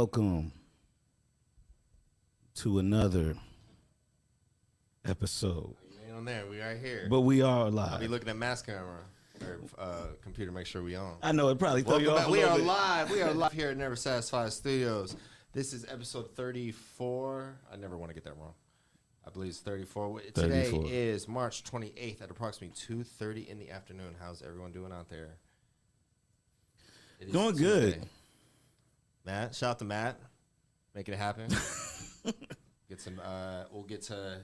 welcome to another episode. You ain't on there. We right here. But we are I'll be live. looking at mass camera or computer, make sure we on. I know it probably throw you Welcome off back. a We little are bit. live. We are live here at Never Satisfied Studios. This is episode 34. I never want to get that wrong. I believe it's 34. Today 34. is March 28th at approximately 2:30 in the afternoon. How's everyone doing out there? It is Doing Tuesday. good. Matt, shout out to Matt. Making it happen. Get some. We'll get to.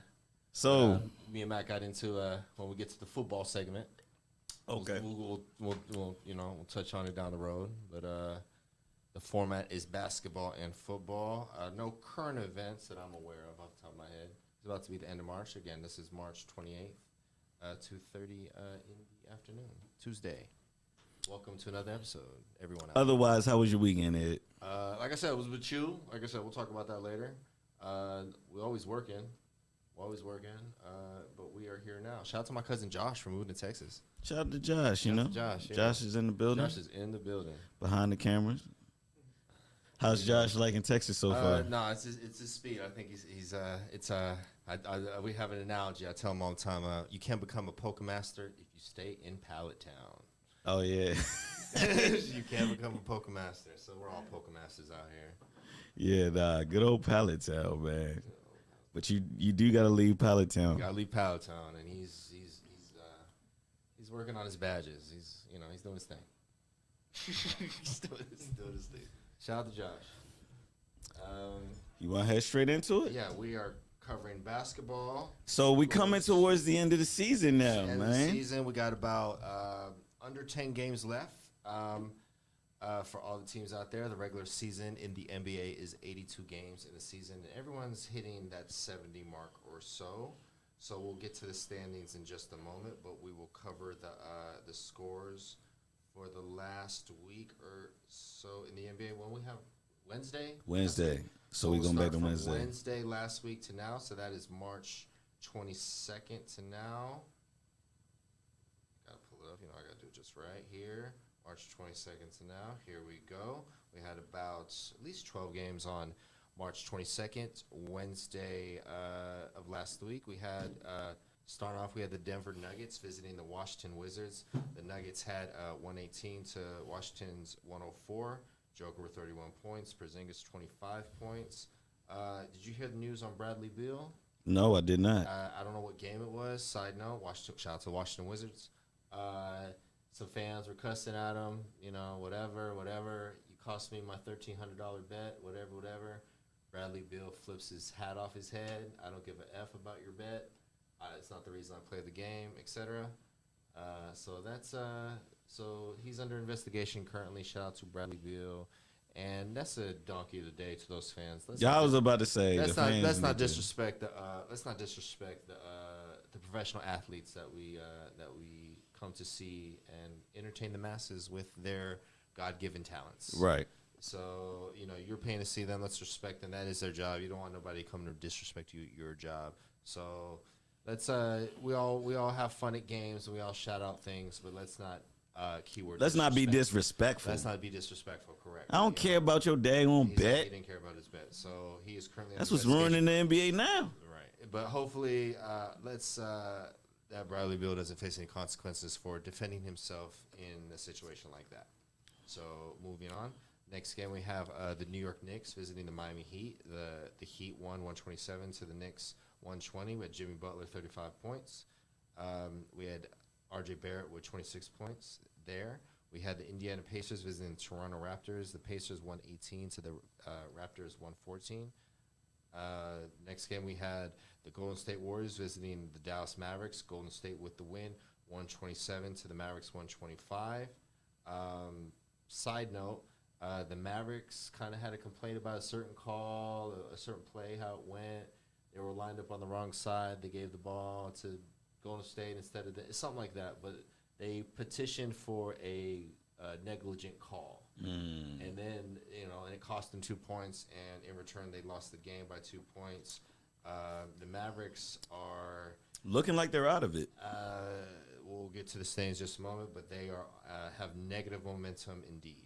So, Me and Matt got into when we get to the football segment. okay. We'll touch on it down the road. But the format is basketball and football. No current events that I'm aware of off the top of my head. It's about to be the end of March. Again, this is March 28th, 2:30 in the afternoon, Tuesday. Welcome to another episode, everyone. Otherwise, how was your weekend, Ed? Like I said, it was with you. Like I said, we'll talk about that later. We're always working. But we are here now. Shout out to my cousin Josh from moving to Texas. Shout out to Josh, Shout out to Josh, yeah. Josh is in the building, Josh is in the building. behind the cameras. How's Josh like in Texas so far? No, it's his speed. I think we have an analogy. I tell him all the time. You can't become a Pokemaster if you stay in Pallet Town. Oh, yeah. You can't become a Pokemaster. So we're all Pokemasters out here. Yeah, nah, good old Pallet Town, man. But you do got to leave Pallet Town. Gotta leave Pallet Town, and he's working on his badges. He's doing his thing. he's doing his thing. Shout out to Josh. You want to head straight into it? Yeah, we are covering basketball. So we coming towards the end of the season now, End of the man. season, we got about under 10 games left. For all the teams out there, the regular season in the NBA is 82 games in the season, and everyone's hitting that 70 mark or so. So we'll get to the standings in just a moment, but we will cover the scores for the last week or so in the NBA. When we have Wednesday. So we we'll going back start to from Wednesday. Wednesday last week to now. So that is March 22nd to now. Gotta pull it up. I gotta do it just right here. March 22nd to now. Here we go. We had about at least 12 games on March 22nd, Wednesday of last week. We had, starting off, we had the Denver Nuggets visiting the Washington Wizards. The Nuggets had 118 to Washington's 104. Joker with 31 points. Porzingis 25 points. Did you hear the news on Bradley Beal? No, I did not. I don't know what game it was. Side note, shout out to Washington Wizards. Some fans were cussing at him, whatever. You cost me my $1,300 bet, whatever. Bradley Beal flips his hat off his head. I don't give a F about your bet. It's not the reason I play the game, etc. So he's under investigation currently. Shout out to Bradley Beal. And that's a donkey of the day to those fans. I was about to say Let's the fans not need to- disrespect the professional athletes that we come to see and entertain the masses with their God-given talents. Right. So you're paying to see them. Let's respect them. That is their job. You don't want nobody coming to disrespect your job. So let's we all have fun at games and we all shout out things, but let's not Let's not be disrespectful. Let's not be disrespectful. Correct. I don't care about your daggone bet. He didn't care about his bet. So he is currently. That's what's ruining the NBA now. Right. But hopefully, that Bradley Beal doesn't face any consequences for defending himself in a situation like that. So moving on. Next game we have the New York Knicks visiting the Miami Heat. The Heat won 127 to the Knicks 120. We had Jimmy Butler 35 points. We had R.J. Barrett with 26 points there. We had the Indiana Pacers visiting the Toronto Raptors. The Pacers 118 to the Raptors 114. Next game we had the Golden State Warriors visiting the Dallas Mavericks. Golden State with the win, 127 to the Mavericks 125. Side note, the Mavericks kind of had a complaint about a certain call, a certain play, how it went. They were lined up on the wrong side. They gave the ball to Golden State instead of something like that. But they petitioned for a negligent call. And then, and it cost them 2 points. And in return, they lost the game by 2 points. The Mavericks are looking like they're out of it. We'll get to the standings in just a moment, but they are have negative momentum indeed.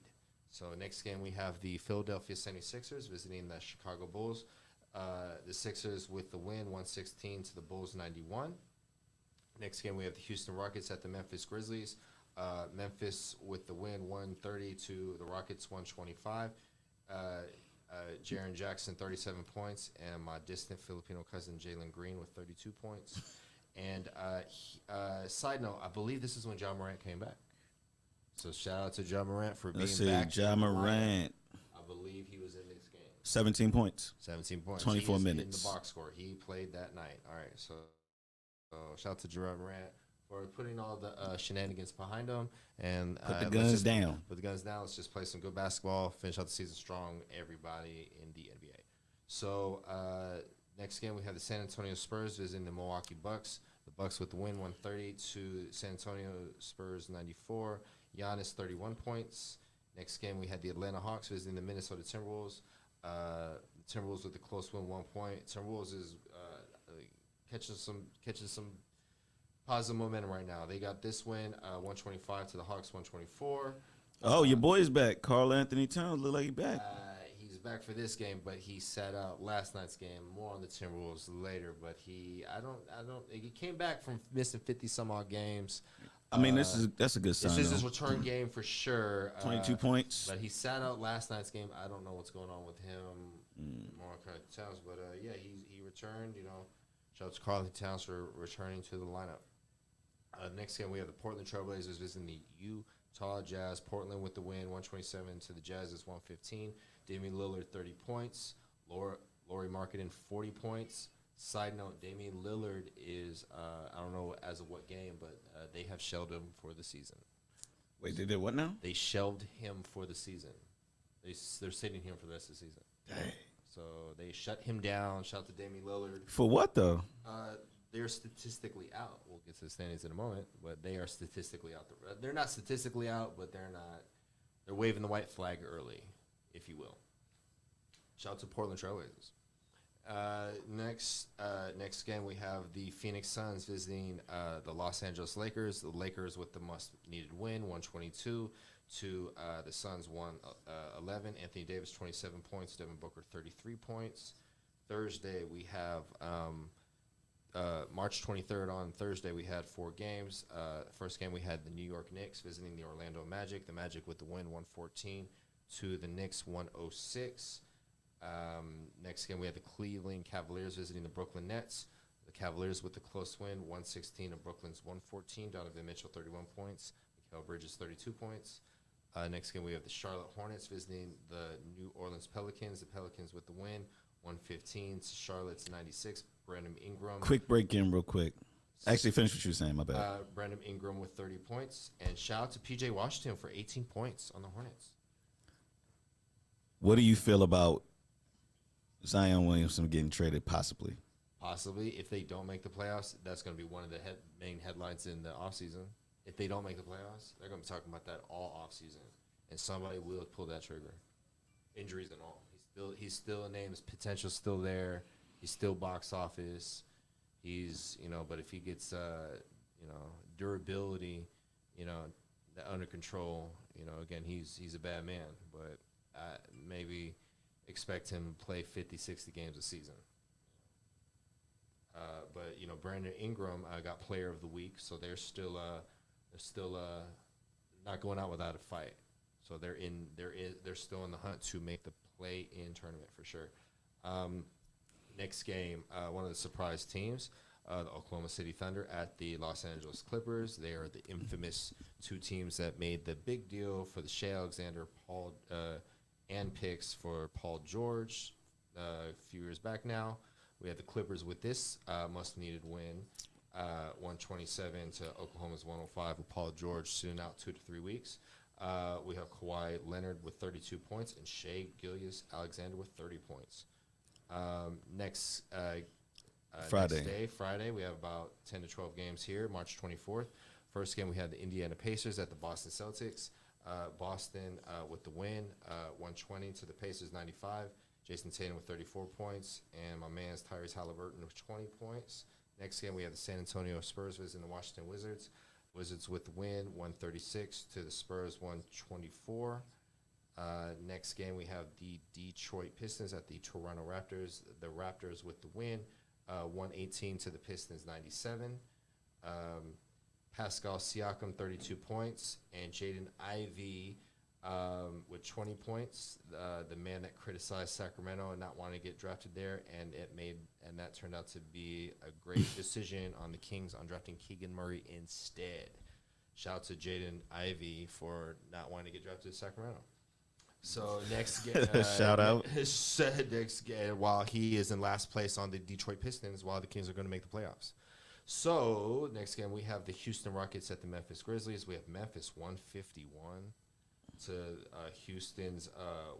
So next game we have the Philadelphia 76ers visiting the Chicago Bulls. The Sixers with the win, 116 to the Bulls 91. Next game we have the Houston Rockets at the Memphis Grizzlies. Memphis with the win, 130 to the Rockets 125. Jaren Jackson 37 points, and my distant Filipino cousin Jalen Green with 32 points. And side note, I believe this is when Ja Morant came back. So shout out to Ja Morant for being Let's see, back. Ja Morant, I believe he was in this game. 17 points. 17 points. 24 He is minutes. in the box score. He played that night. All right, so shout out to Ja Morant for putting all the shenanigans behind him and Put the guns down. Put the guns down. Let's just play some good basketball. Finish out the season strong. Everybody in the NBA. So next game we have the San Antonio Spurs visiting the Milwaukee Bucks. The Bucks with the win, 130 to San Antonio Spurs 94. Giannis 31 points. Next game we had the Atlanta Hawks visiting the Minnesota Timberwolves. The Timberwolves with a close win, 1 point. Timberwolves is catching some positive momentum right now. They got this win, 125 to the Hawks, 124. Oh, your boy's back. Karl Anthony Towns look like he's back. He's back for this game, but he sat out last night's game. More on the Timberwolves later, but he came back from missing 50 some odd games. I mean, that's a good sign. This is though. his return game for sure. 22 points. But he sat out last night's game. I don't know what's going on with him. More kind of Towns, but yeah, he returned. You know, shout out to Karl Anthony Towns for returning to the lineup. Next game we have the Portland Trailblazers visiting the Utah Jazz. Portland with the win, 127 to the Jazz's 115. Damian Lillard 30 points. Lauri Markkanen 40 points. Side note: Damian Lillard is I don't know as of what game, but they have shelved him for the season. Wait, they did what now? They shelved him for the season. They're sitting him for the rest of the season. Dang. So they shut him down. Shout out to Damian Lillard. For what though? They're statistically out. We'll get to the standings in a moment, but they are statistically out. They're not statistically out, but they're not. They're waving the white flag early, if you will. Shout out to Portland Trailblazers. Next game we have the Phoenix Suns visiting the Los Angeles Lakers. The Lakers with the must-needed win, 122 to the Suns 111. Anthony Davis 27 points. Devin Booker 33 points. Thursday we have March 23rd. On Thursday we had 4 games. First game we had the New York Knicks visiting the Orlando Magic. The Magic with the win, 114 to the Knicks 106. Next game, we have the Cleveland Cavaliers visiting the Brooklyn Nets. The Cavaliers with the close win, 116 to Brooklyn's 114. Donovan Mitchell, 31 points. Mikal Bridges, 32 points. Next game, we have the Charlotte Hornets visiting the New Orleans Pelicans. The Pelicans with the win, 115 to Charlotte's 96. Brandon Ingram. Quick break in real quick. Actually, finish what you were saying. My bad. Brandon Ingram with 30 points. And shout out to P.J. Washington for 18 points on the Hornets. What do you feel about Zion Williamson getting traded, possibly? Possibly. If they don't make the playoffs, that's going to be one of the main headlines in the offseason. If they don't make the playoffs, they're going to be talking about that all offseason. And somebody will pull that trigger. Injuries and all. He's still a name. His potential's still there. He's still box office. He's, but if he gets, durability, under control, again, he's a bad man. But maybe expect him to play 50, 60 games a season. But Brandon Ingram got Player of the Week, so they're still not going out without a fight. So they're still in the hunt to make the play-in tournament for sure. Next game, one of the surprise teams, the Oklahoma City Thunder at the Los Angeles Clippers. They are the infamous 2 teams that made the big deal for the Shai Alexander, and picks for Paul George a few years back now. We have the Clippers with this must-needed win, 127 to Oklahoma's 105 with Paul George soon out 2 to 3 weeks. We have Kawhi Leonard with 32 points and Shai Gilgeous-Alexander with 30 points. Next Friday, we have about 10 to 12 games here, March 24th. First game, we had the Indiana Pacers at the Boston Celtics. Boston with the win, 120 to the Pacers 95. Jason Tatum with 34 points, and my man's Tyrese Halliburton with 20 points. Next game, we have the San Antonio Spurs visiting the Washington Wizards. Wizards with the win, 136 to the Spurs 124. Next game, we have the Detroit Pistons at the Toronto Raptors. The Raptors with the win, 118 to the Pistons 97. Pascal Siakam, 32 points, and Jaden Ivey with 20 points. The man that criticized Sacramento and not wanting to get drafted there, and that turned out to be a great decision on the Kings on drafting Keegan Murray instead. Shout out to Jaden Ivey for not wanting to get drafted to Sacramento. So next game, Shout out. next game, while he is in last place on the Detroit Pistons, while the Kings are going to make the playoffs. So next game, we have the Houston Rockets at the Memphis Grizzlies. We have Memphis 151 to Houston's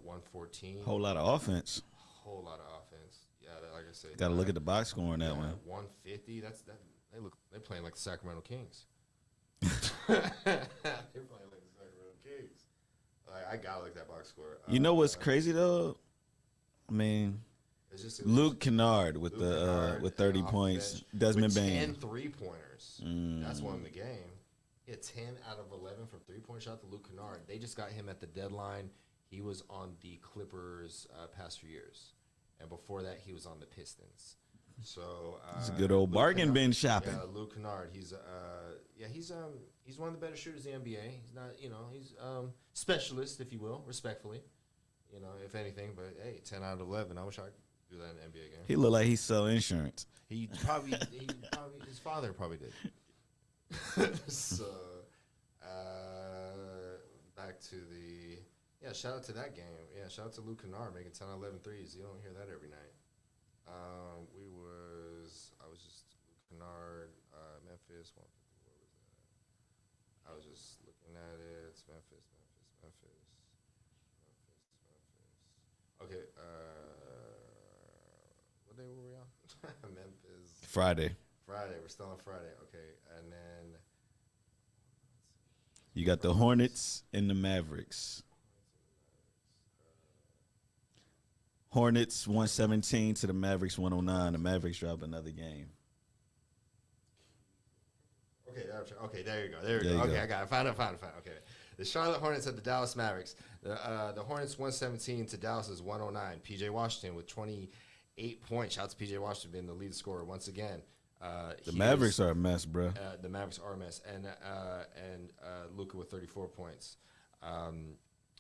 114. Whole lot of offense. Whole lot of offense. Yeah, like I said, Got to look at the box score on that one. 150. They're playing like the Sacramento Kings. They're playing like the Sacramento Kings. I gotta look at that box score. You know what's crazy though? I mean, Luke Kennard with with 30 points. Desmond Bain 10 3-pointers. That's won the game. Yeah, 10 out of 11 from 3-point shot to Luke Kennard. They just got him at the deadline. He was on the Clippers past few years, and before that, he was on the Pistons. So it's a good old Luke bargain Kennard, bin shopping. Yeah, Luke Kennard. He's one of the better shooters in the NBA. He's not, he's specialist, if you will, respectfully. If anything, but hey, 10 out of 11. I wish I could do that in an NBA game. He look like he sell insurance. He probably his father probably did. So, back to shout out to that game. Yeah, shout out to Luke Kennard making 10 out of 11 threes. You don't hear that every night. I was just Luke Kennard, Memphis. What was that? I was just looking at it. It's Memphis. Okay, what day were we on? Memphis. Friday. We're still on Friday. Okay, and then You got the Hornets and the Mavericks. Hornets 117 to the Mavericks 109. The Mavericks drop another game. Okay, there you go. Okay, I got it. Found it. Okay. The Charlotte Hornets at the Dallas Mavericks. The Hornets 117 to Dallas's 109. PJ Washington with 28 points. Shout out to PJ Washington being the lead scorer once again. The Mavericks are a mess, bro. The Mavericks are a mess. And Luka with 34 points.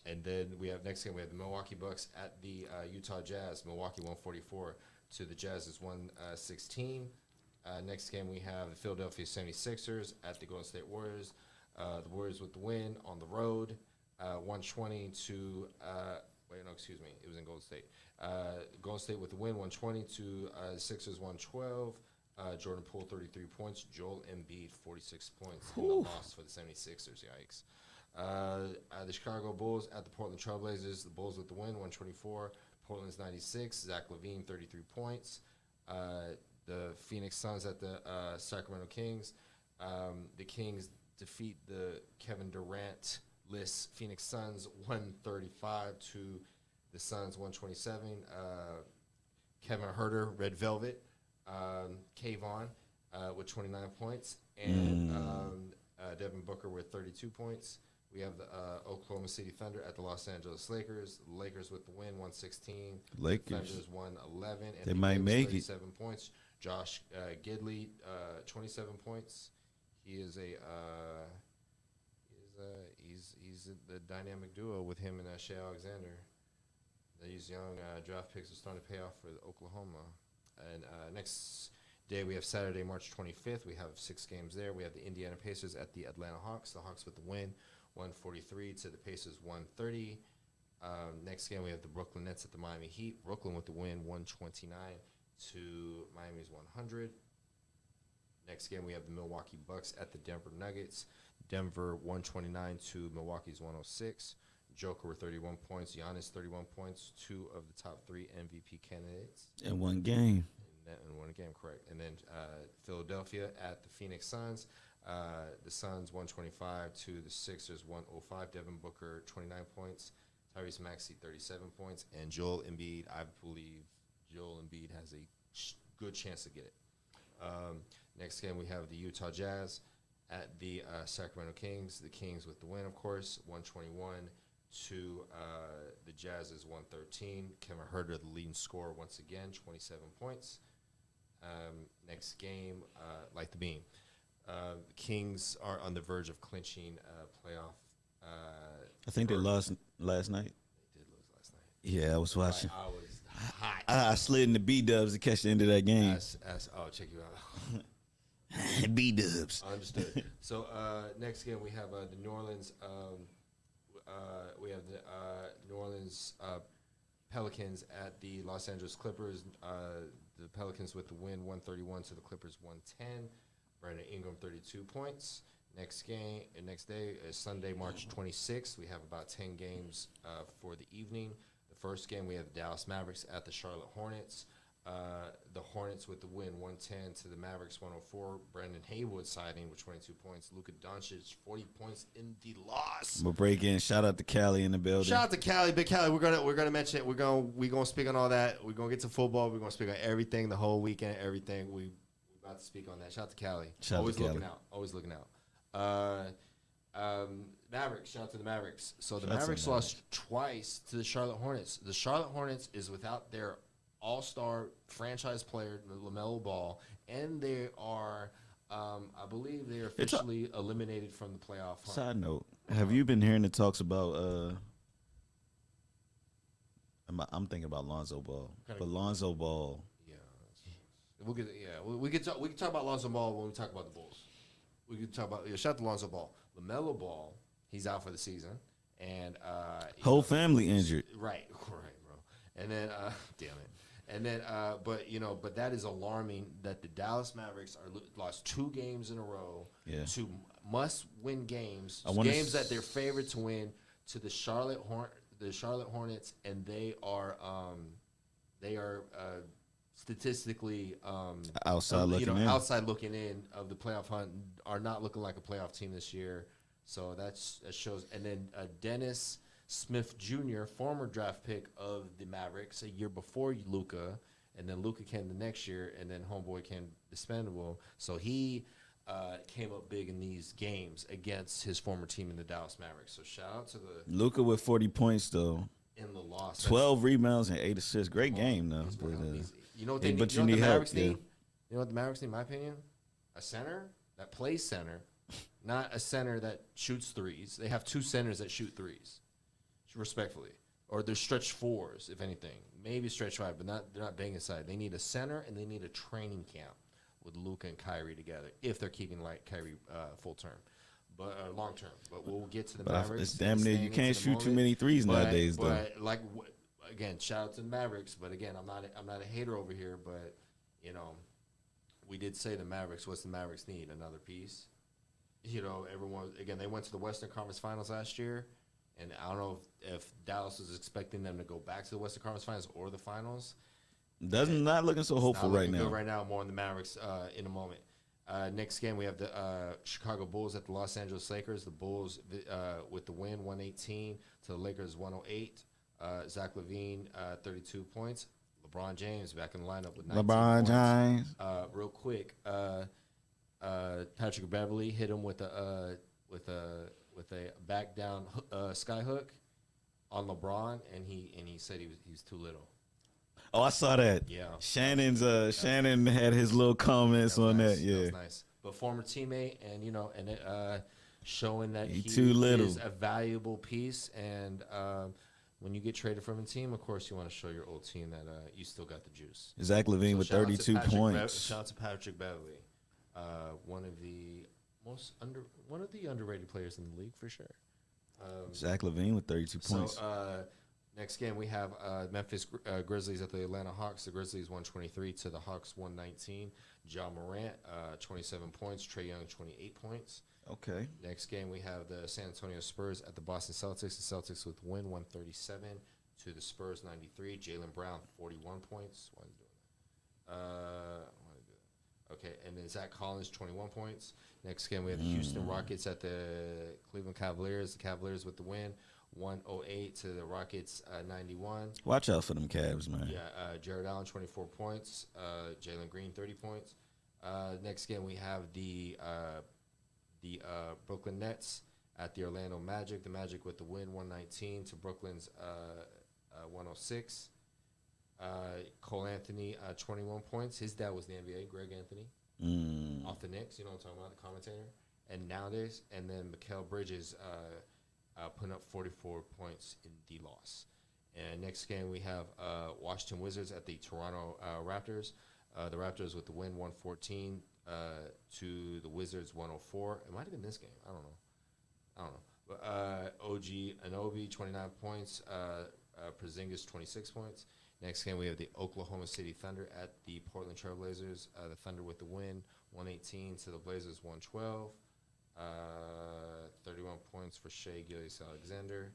And then next game we have the Milwaukee Bucks at the Utah Jazz. Milwaukee 144 to the Jazz's 116. Next game we have the Philadelphia 76ers at the Golden State Warriors. The Warriors with the win on the road, 120 to it was in Golden State. Golden State with the win, 120 to Sixers 112. Jordan Poole 33 points. Joel Embiid 46 points in the loss for the 76ers. Yikes. The Chicago Bulls at the Portland Trailblazers. The Bulls with the win, 124. Portland's 96. Zach LaVine 33 points. The Phoenix Suns at the Sacramento Kings. The Kings defeat the Kevin Durant-less Phoenix Suns 135 to the Suns 127. Kevin Huerter, Red Velvet, Kayvon with 29 points, and Devin Booker with 32 points. We have the Oklahoma City Thunder at the Los Angeles Lakers. The Lakers with the win, 116. Lakers. Thunder's 111. And they might make 37 points. Josh Gidley, 27 points. He's the dynamic duo with him and Shea Alexander. These young draft picks are starting to pay off for Oklahoma. And next day we have Saturday, March 25th. We have 6 games there. We have the Indiana Pacers at the Atlanta Hawks. The Hawks with the win, 143 to the Pacers, 130. Next game we have the Brooklyn Nets at the Miami Heat. Brooklyn with the win, 129 to Miami's 100. Next game, we have the Milwaukee Bucks at the Denver Nuggets. Denver 129 to Milwaukee's 106. Joker with 31 points. Giannis 31 points. 2 of the top 3 MVP candidates. In one game. In one game, correct. And then Philadelphia at the Phoenix Suns. The Suns 125 to the Sixers 105. Devin Booker 29 points. Tyrese Maxey 37 points. And Joel Embiid, I believe Joel Embiid has a good chance to get it. Next game, we have the Utah Jazz at the Sacramento Kings. The Kings with the win, of course, 121 to the Jazz's 113. Kevin Huerter, the leading scorer once again, 27 points. Next game, like the beam. The Kings are on the verge of clinching playoff. I think they lost last night. They did lose last night. Yeah, I was watching. I was hot. I slid in the B-dubs to catch the end of that game. Check you out. B-dubs. Understood. So next game we have the New Orleans. We have the New Orleans Pelicans at the Los Angeles Clippers. The Pelicans with the win, 131 to the Clippers, 110. Brandon Ingram, 32 points. Next day is Sunday, March 26th. We have about 10 games for the evening. The first game, we have the Dallas Mavericks at the Charlotte Hornets. The Hornets with the win, 110 to the Mavericks, 104. Brandon Haywood siding with 22 points. Luka Doncic, 40 points in the loss. We'll break in. Shout out to Cali in the building. Shout out to Cali, Big Cali. We're gonna mention it. We're gonna speak on all that. We're gonna get to football. We're gonna speak on everything, the whole weekend, everything. We're about to speak on that. Shout out to Cali. Always looking out. Mavericks. Shout out to the Mavericks. So the Mavericks lost twice to the Charlotte Hornets. The Charlotte Hornets is without their all-star franchise player, LaMelo Ball, and they are, I believe, they are officially eliminated from the playoff hunt. Side note: have you been hearing the talks about? I'm thinking about Lonzo Ball, but Lonzo Ball. Yeah, we can talk about Lonzo Ball when we talk about the Bulls. We can talk about shout out to Lonzo Ball, LaMelo Ball. He's out for the season, and whole family injured. Right, bro. And then, damn it. And then, but that is alarming that the Dallas Mavericks lost 2 games in a row. Yeah. 2 must-win games, games that they're favored to win to the Charlotte Hornets, and they are statistically outside looking in of the playoff hunt, are not looking like a playoff team this year. So that shows. And then Dennis Smith Jr., former draft pick of the Mavericks, a year before Luka, and then Luka came the next year, and then homeboy came dispensable. So he came up big in these games against his former team in the Dallas Mavericks. So shout out to the Luka with 40 points though. In the loss, 12 rebounds and 8 assists. Great game though. You know what they need? But you know what the Mavericks need? Yeah. You know what the Mavericks need, in my opinion? A center that plays center, not a center that shoots threes. They have 2 centers that shoot threes. Respectfully, or they're stretch 4s, if anything, maybe stretch 5, but they're not banging inside. They need a center and they need a training camp with Luka and Kyrie together if they're keeping like Kyrie full term, but long term. But we'll get to the Mavericks. It's damn near you can't shoot too many threes nowadays, though. But again, shout out to the Mavericks. But again, I'm not a hater over here. But we did say the Mavericks. What's the Mavericks need? Another piece. Everyone again. They went to the Western Conference Finals last year. And I don't know if Dallas was expecting them to go back to the Western Conference Finals or the Finals. Not looking so hopeful right now. Right now, more on the Mavericks in a moment. Next game, we have the Chicago Bulls at the Los Angeles Lakers. The Bulls with the win, 118 to the Lakers, 108. Zach LaVine, 32 points. LeBron James back in the lineup with 19 points. James. Real quick, Patrick Beverly hit him with a back down sky hook on LeBron, and he said he was too little. Oh, I saw that. Yeah. Shannon had his little comments on nice. that. Yeah. That was nice. But former teammate, and showing that he too little. is a valuable piece. And when you get traded from a team, of course, you want to show your old team that you still got the juice. Zach LaVine with 32 points. Shout out to Patrick Beverly, one of the underrated players in the league for sure. Zach LaVine with 32 points. So next game we have Memphis Grizzlies at the Atlanta Hawks. The Grizzlies 123 to the Hawks 119. John Morant 27 points. Trae Young 28 points. Okay. Next game we have the San Antonio Spurs at the Boston Celtics. The Celtics with win 137 to the Spurs 93. Jaylen Brown 41 points. Why is he doing that? Okay, and then Zach Collins, 21 points. Next game, we have the Houston Rockets at the Cleveland Cavaliers. The Cavaliers with the win, 108 to the Rockets, 91. Watch out for them Cavs, man. Yeah, Jared Allen, 24 points. Jalen Green, 30 points. Next game, we have the Brooklyn Nets At the Orlando Magic, the Magic with the win, 119 to Brooklyn's 106. Cole Anthony, 21 points. His dad was the NBA, Greg Anthony, off the Knicks. You know what I'm talking about, the commentator. And nowadays, and then Mikal Bridges putting up 44 points in the loss. And next game, we have Washington Wizards at the Toronto Raptors. The Raptors with the win, 114 to the Wizards, 104. It might have been this game. I don't know. But OG Anunoby, 29 points. Porzingis, 26 points. Next game, we have the Oklahoma City Thunder at the Portland Trail Blazers. The Thunder with the win, 118 to the Blazers, 112. 31 points for Shai Gilgeous-Alexander.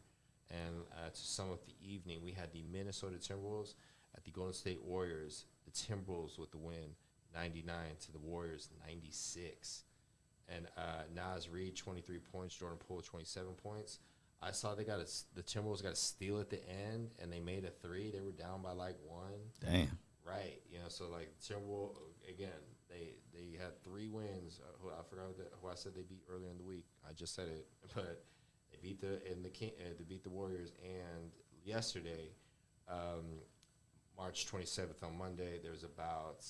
And to sum up the evening, we had the Minnesota Timberwolves at the Golden State Warriors. The Timberwolves with the win, 99 to the Warriors, 96. And Naz Reid, 23 points. Jordan Poole, 27 points. I saw the Timberwolves got a steal at the end, and they made a three. They were down by like one. Damn. Right. So like Timberwolves, again, they had 3 wins. I forgot who I said they beat earlier in the week. I just said it, but they beat they beat the Warriors. And yesterday, March 27th on Monday, there was about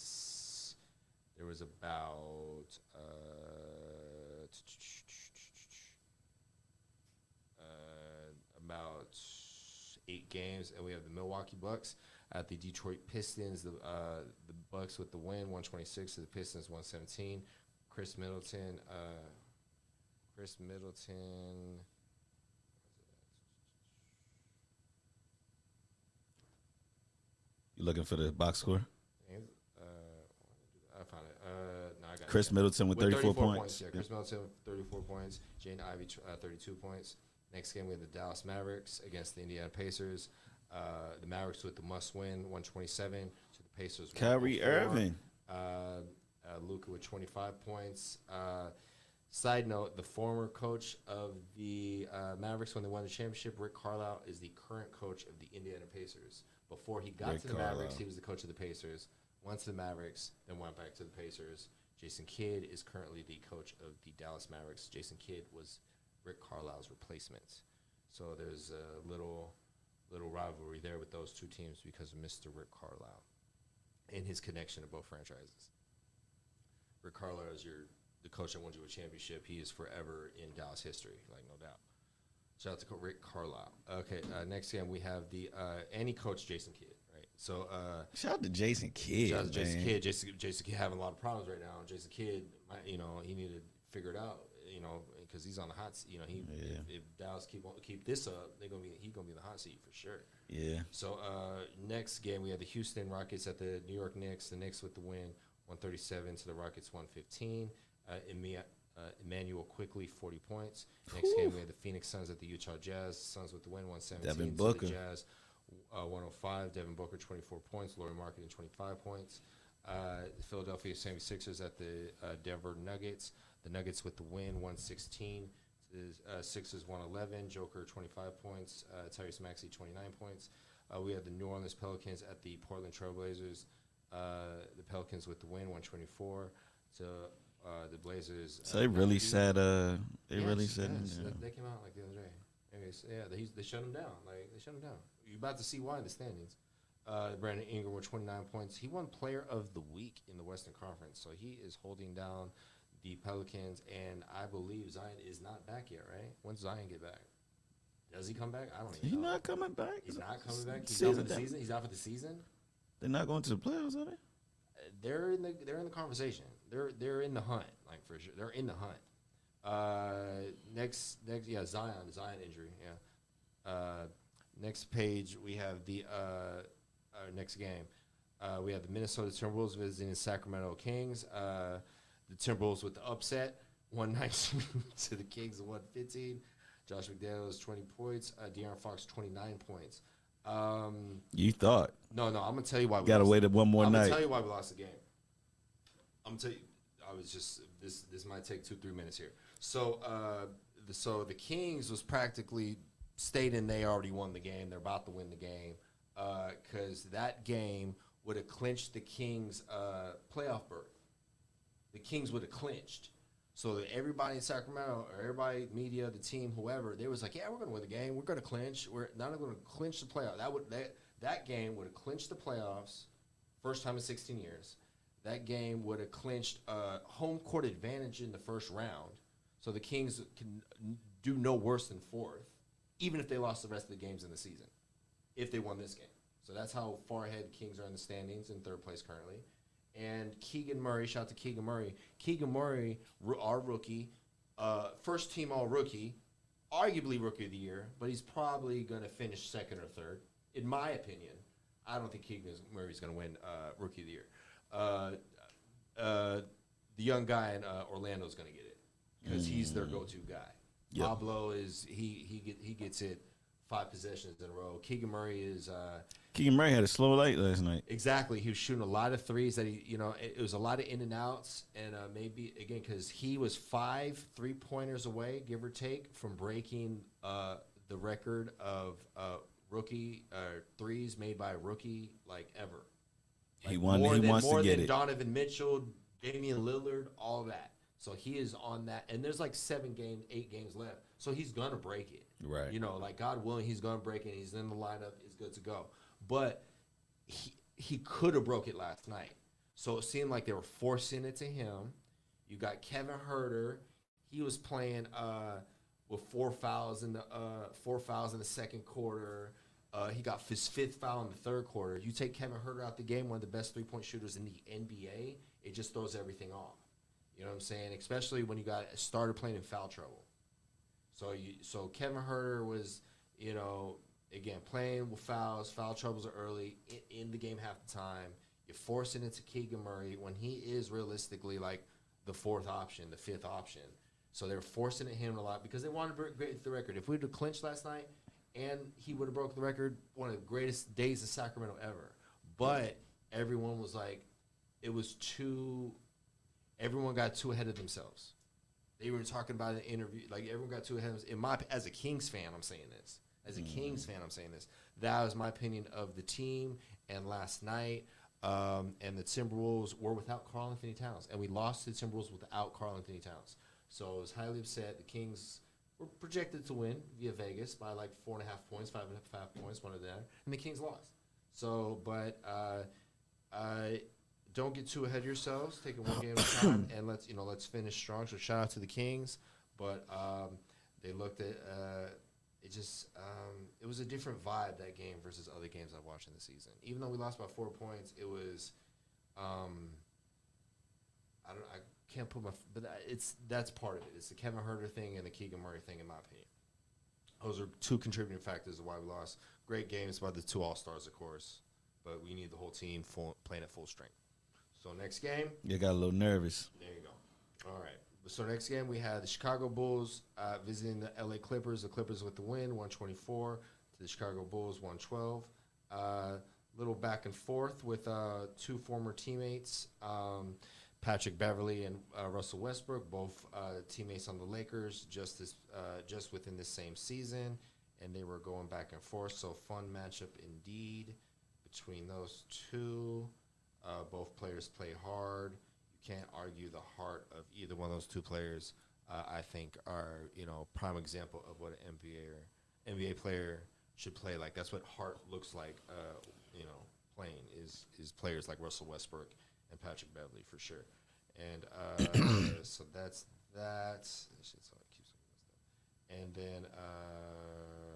8 games, and we have the Milwaukee Bucks at the Detroit Pistons. The Bucks with the win, 126 to the Pistons, 117. Chris Middleton. You looking for the box score? I found it. No, I got Chris it. Middleton with 34 points. Yeah, Chris Middleton with 34 points. Jaden Ivey, 32 points. Next game, we have the Dallas Mavericks against the Indiana Pacers. The Mavericks with the must-win, 127 to the Pacers. Kyrie Irving. Luka with 25 points. Side note, the former coach of the Mavericks when they won the championship, Rick Carlisle, is the current coach of the Indiana Pacers. Before he got to the Mavericks, he was the coach of the Pacers. Went to the Mavericks, then went back to the Pacers. Jason Kidd is currently the coach of the Dallas Mavericks. Jason Kidd was Rick Carlisle's replacement. So there's a little rivalry there with those two teams because of Mr. Rick Carlisle and his connection to both franchises. Rick Carlisle is the coach that won you a championship. He is forever in Dallas history, like no doubt. Shout out to Rick Carlisle. Okay, next game we have and he coached Jason Kidd, right? So shout out to Jason Kidd. Shout out to Jason Kidd. Jason Kidd having a lot of problems right now. Jason Kidd, he needed to figure it out, because he's on the hot seat. If Dallas keep this up, he's gonna be in the hot seat for sure. Yeah. So next game we have the Houston Rockets at the New York Knicks. The Knicks with the win, 137 to the Rockets, 115. Emmanuel Quickly, 40 points. Next game we have the Phoenix Suns at the Utah Jazz. Suns with the win, 117 Devin to Booker. the Jazz, 105. Devin Booker, 24 points. Lauri Markkanen, 25 points. The Philadelphia 76ers at the Denver Nuggets. The Nuggets with the win, 116. The Sixers, 111. Joker, 25 points. Tyrese Maxey, 29 points. We have the New Orleans Pelicans at the Portland Trail Blazers. The Pelicans with the win, 124. To the Blazers. So they really said, They came out like the other day. Anyways, they shut him down. You're about to see why in the standings. Brandon Ingram with 29 points. He won Player of the Week in the Western Conference, so he is holding down the Pelicans. And I believe Zion is not back yet, right? When's Zion get back? Does he come back? I don't even know. He's not coming back. He's not coming back. He's out for the season. He's out for the season. They're not going to the playoffs, are they? They're in the conversation. They're in the hunt, like for sure. They're in the hunt. Next, Zion injury. Yeah. Next page we have the our next game. We have the Minnesota Timberwolves visiting the Sacramento Kings. The Timberwolves with the upset, 119 to the Kings, 115. Josh McDaniels 20 points. De'Aaron Fox 29 points. You thought? No. I'm gonna tell you why. Gotta wait one more night. I'm gonna tell you why we lost the game. I'm gonna tell you. I was just this might take 2-3 minutes here. So the Kings was practically stating they already won the game. They're about to win the game because that game would have clinched the Kings' playoff berth. The Kings would have clinched. So everybody in Sacramento, or everybody, media, the team, whoever, they was like, yeah, we're going to win the game. We're going to clinch. We're not going to clinch the playoff. That game would have clinched the playoffs, first time in 16 years. That game would have clinched home court advantage in the first round. So the Kings can do no worse than fourth, even if they lost the rest of the games in the season, if they won this game. So that's how far ahead Kings are in the standings, in third place currently. And Keegan Murray, shout out to Keegan Murray. Keegan Murray, our rookie, first team all rookie, arguably rookie of the year, but he's probably going to finish second or third. In my opinion, I don't think Keegan Murray's going to win rookie of the year. The young guy in Orlando is going to get it because he's their go-to guy. Yep. Pablo is he gets it 5 possessions in a row. Keegan Murray is Keegan Murray had a slow night last night. Exactly. He was shooting a lot of threes that it was a lot of in and outs, and maybe again because he was 5 3-pointers away, give or take, from breaking the record of rookie threes made by a rookie like ever. Like he wants to get it. Donovan Mitchell, Damian Lillard, all that. So he is on that, and there's like 8 games left. So he's gonna break it. Right. Like God willing, he's gonna break it. He's in the lineup. He's good to go. But he could have broke it last night. So it seemed like they were forcing it to him. You got Kevin Huerter. He was playing with 4 fouls in the second quarter. He got his 5th foul in the third quarter. You take Kevin Huerter out the game, one of the best 3-point shooters in the NBA, it just throws everything off. You know what I'm saying? Especially when you started playing in foul trouble. So Kevin Huerter was, again, playing with fouls. Foul troubles are early in the game half the time. You're forcing it to Keegan Murray when he is realistically like the 4th option, the 5th option. So they're forcing it him a lot because they wanted to break the record. If we would have clinched last night and he would have broken the record, one of the greatest days of Sacramento ever. But everyone was like, everyone got too ahead of themselves. They were talking about an interview, like everyone got too ahead of themselves. As a Kings fan, I'm saying this. That was my opinion of the team and last night. And the Timberwolves were without Karl-Anthony Towns. And we lost to the Timberwolves without Karl-Anthony Towns. So I was highly upset. The Kings were projected to win via Vegas by like 4.5 points, 5.5 points, one of them. And the Kings lost. So, but don't get too ahead of yourselves. Take it one game at a time, and let's finish strong. So shout out to the Kings, but they looked at it was a different vibe that game versus other games I've watched in the season. Even though we lost by 4 points, it was I can't put that's part of it. It's the Kevin Huerter thing and the Keegan Murray thing, in my opinion. Those are 2 contributing factors of why we lost. Great games by the 2 All-Stars, of course, but we need the whole team playing at full strength. So next game. You got a little nervous. There you go. All right. So next game we had the Chicago Bulls visiting the LA Clippers. The Clippers with the win, 124 to the Chicago Bulls, 112. Little back and forth with 2 former teammates, Patrick Beverley and Russell Westbrook, both teammates on the Lakers, just within the same season, and they were going back and forth. So fun matchup indeed between those 2. Both players play hard. You can't argue the heart of either one of those 2 players. I think are prime example of what an NBA player should play like. That's what heart looks like. Playing is players like Russell Westbrook and Patrick Beverley for sure. And so that's that. Shit's all keeps getting messed up. And then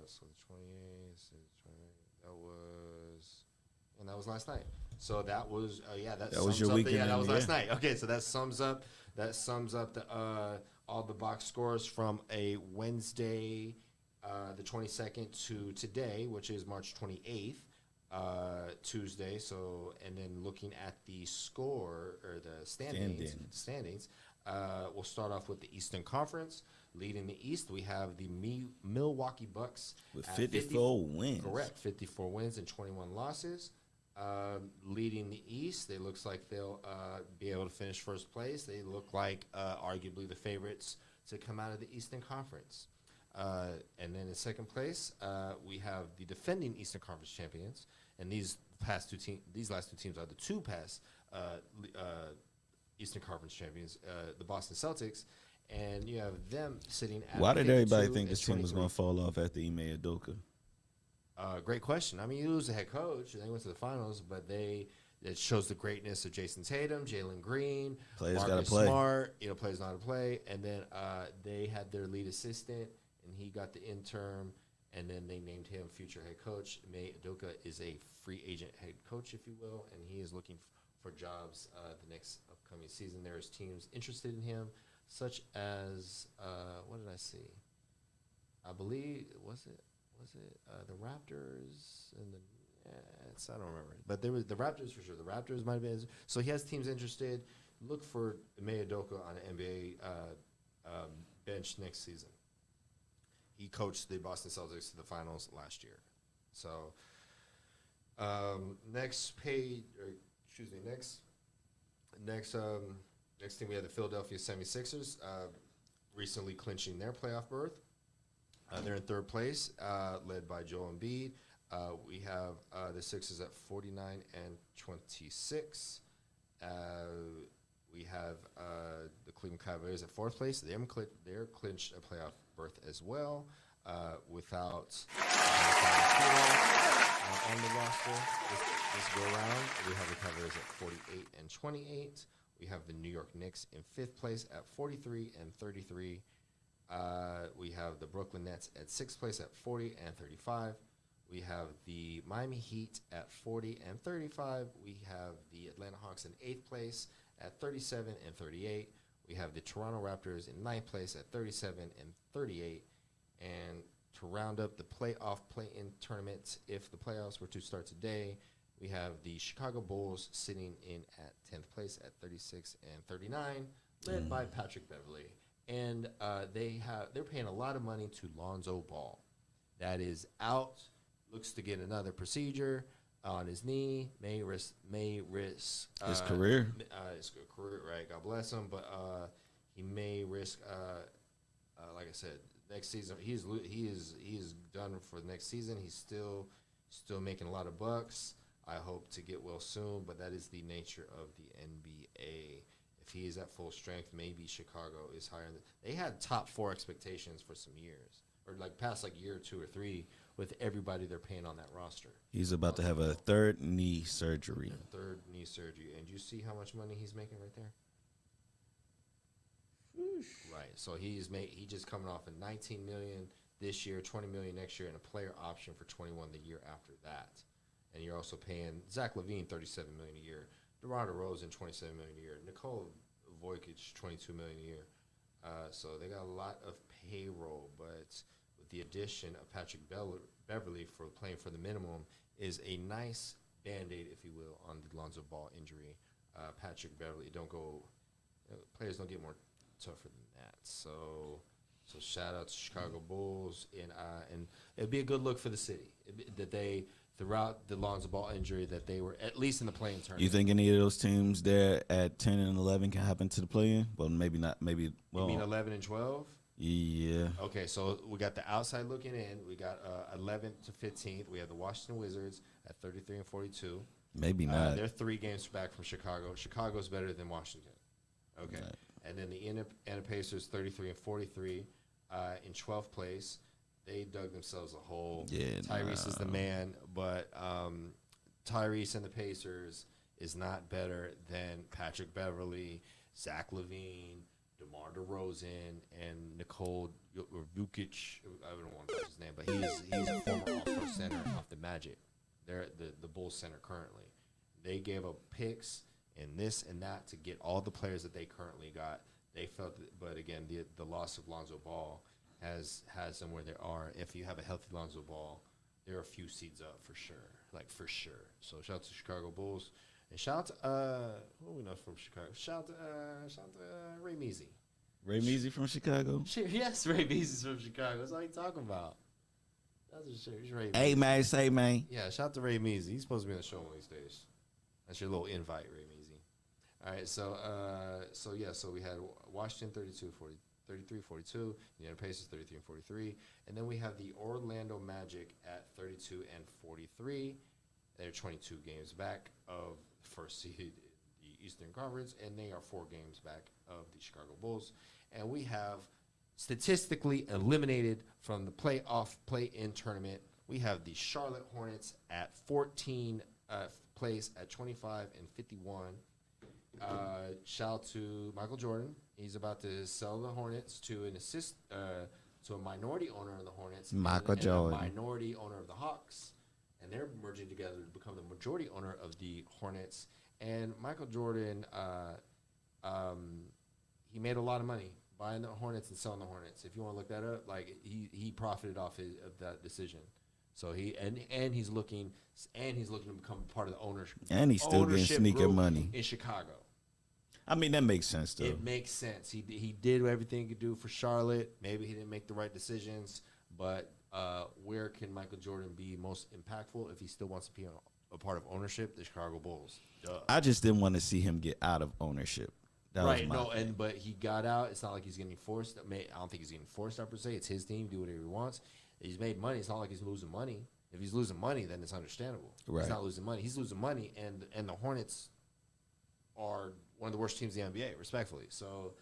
so the 28th, that was last night. So that was that was your weekend. That was last night. Okay, so that sums up the all the box scores from a Wednesday, the 22nd to today, which is March 28th, Tuesday. So and then looking at the score or the standings, we'll start off with the Eastern Conference. Leading the East, we have the Milwaukee Bucks with 54 wins. Correct, 54 wins and 21 losses. Leading the East, it looks like they'll be able to finish first place. They look like arguably the favorites to come out of the Eastern Conference. And then in second place, we have the defending Eastern Conference champions. And these last 2 teams are the 2 past Eastern Conference champions, the Boston Celtics. and you have them sitting at Why did everybody 52 think this and team was 23. going to fall off after Ime Udoka? Great question. I mean, you lose the head coach, and they went to the finals, but it shows the greatness of Jason Tatum, Jalen Green, Players got to Marcus play. Smart. Players know how to play, and then they had their lead assistant, and he got the interim, and then they named him future head coach. Ime Udoka is a free agent head coach, if you will, and he is looking for jobs the next upcoming season. There's teams interested in him, such as what did I see? I believe was it the Raptors and the Nets? I don't remember, but there was the Raptors for sure. The Raptors might have been. So he has teams interested. Look for Ime Udoka on an NBA bench next season. He coached the Boston Celtics to the finals last year. So next thing we have the Philadelphia 76ers recently clinching their playoff berth. They're in third place, led by Joel Embiid. We have the Sixers at 49 and 26. We have the Cleveland Cavaliers at fourth place. They're clinched a playoff berth as well, without on the roster this go around. We have the Cavaliers at 48 and 28. We have the New York Knicks in fifth place at 43 and 33. We have the Brooklyn Nets at sixth place at 40 and 35. We have the Miami Heat at 40 and 35. We have the Atlanta Hawks in eighth place at 37 and 38. We have the Toronto Raptors in ninth place at 37 and 38. And to round up the play-in tournament, if the playoffs were to start today, we have the Chicago Bulls sitting in at 10th place at 36 and 39, led by Patrick Beverley. And they're paying a lot of money to Lonzo Ball. That is out, looks to get another procedure on his knee, may risk His career. His career, right? God bless him, but he may risk. Like I said, next season he is done for the next season. He's still making a lot of bucks. I hope to get well soon, but that is the nature of the NBA. If he is at full strength, maybe Chicago is higher. They had top 4 expectations for some years, or like past like year 2 or 3 with everybody they're paying on that roster. He's about to have a third knee surgery. And you see how much money he's making right there? Right. So he just coming off of $19 million this year, $20 million next year, and a player option for $21 million the year after that. And you're also paying Zach LaVine $37 million a year, DeMar DeRozan $27 million a year, Nikola Vujovic $22 million a year. So they got a lot of payroll, but with the addition of Patrick Beverley for playing for the minimum is a nice Band-Aid, if you will, on the Lonzo Ball injury. Patrick Beverley players don't get more tougher than that. So shout out to Chicago Bulls, and it'd be a good look for the city that they, throughout the Lonzo Ball injury, that they were at least in the play-in tournament. You think any of those teams there at 10 and 11 can happen to the play-in? Well, maybe not. Maybe. Well, you mean 11 and 12? Yeah. Okay, so we got the outside looking in. We got 11th to 15th. We have the Washington Wizards at 33 and 42. Maybe not. They're 3 games back from Chicago. Chicago's better than Washington. Okay. Right. And then the Indiana Pacers, 33 and 43, in 12th place. They dug themselves a hole. Yeah, Tyrese is the man, but Tyrese and the Pacers is not better than Patrick Beverley, Zach LaVine, DeMar DeRozan, and Nikola Vujovic. I don't want to touch his name, but he's a former All-Star center off the Magic. They're the Bulls center currently. They gave up picks and this and that to get all the players that they currently got. They felt that, but again, the loss of Lonzo Ball has them where they are. If you have a healthy Lonzo Ball, they're a few seeds up for sure, for sure. So shout out to Chicago Bulls, and shout out to what we know from Chicago. Shout out to Ray Measy. Ray Measy from Chicago. Yes, Ray Measy's from Chicago. That's all you talking about. That's what shit. Ray Measy. Hey man, say man. Yeah, shout out to Ray Measy. He's supposed to be on the show one of these days. That's your little invite, Ray Measy. All right, so we had Washington 33-42, Indiana Pacers 33 and 43, and then we have the Orlando Magic at 32 and 43. They're 22 games back of first seed, the Eastern Conference, and they are 4 games back of the Chicago Bulls. and we have statistically eliminated from the play-in tournament. We have the Charlotte Hornets at 14 place at 25 and 51. Shout out to Michael Jordan. He's about to sell the Hornets to to a minority owner of the Hornets, Michael and Jordan, a minority owner of the Hawks, and they're merging together to become the majority owner of the Hornets. And Michael Jordan, he made a lot of money buying the Hornets and selling the Hornets. If you want to look that up, like he profited off of that decision. So he's looking to become part of the ownership. And he's still getting sneaker money in Chicago. I mean, that makes sense, though. It makes sense. He did everything he could do for Charlotte. Maybe he didn't make the right decisions, but where can Michael Jordan be most impactful if he still wants to be a part of ownership? The Chicago Bulls. Duh. I just didn't want to see him get out of ownership. That right. was my thing. But he got out. It's not like he's getting forced. I don't think he's getting forced out per se. It's his team. Do whatever he wants. He's made money. It's not like he's losing money. If he's losing money, then it's understandable. Right. He's not losing money. He's losing money, and the Hornets are one of the worst teams in the NBA, respectfully. So,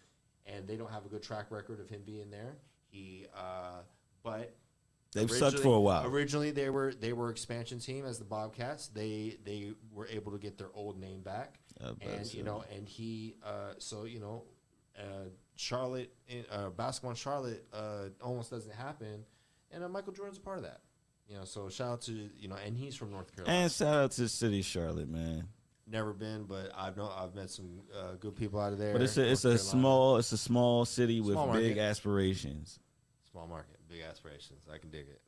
and they don't have a good track record of him being there. But they've sucked for a while. Originally, they were expansion team as the Bobcats. They were able to get their old name back, and Charlotte, basketball in Charlotte, almost doesn't happen, and Michael Jordan's a part of that. So shout out to and he's from North Carolina. And shout out to the city of Charlotte, man. Never been, but I've met some good people out of there. But it's a small city with big aspirations. Small market, big aspirations. I can dig it.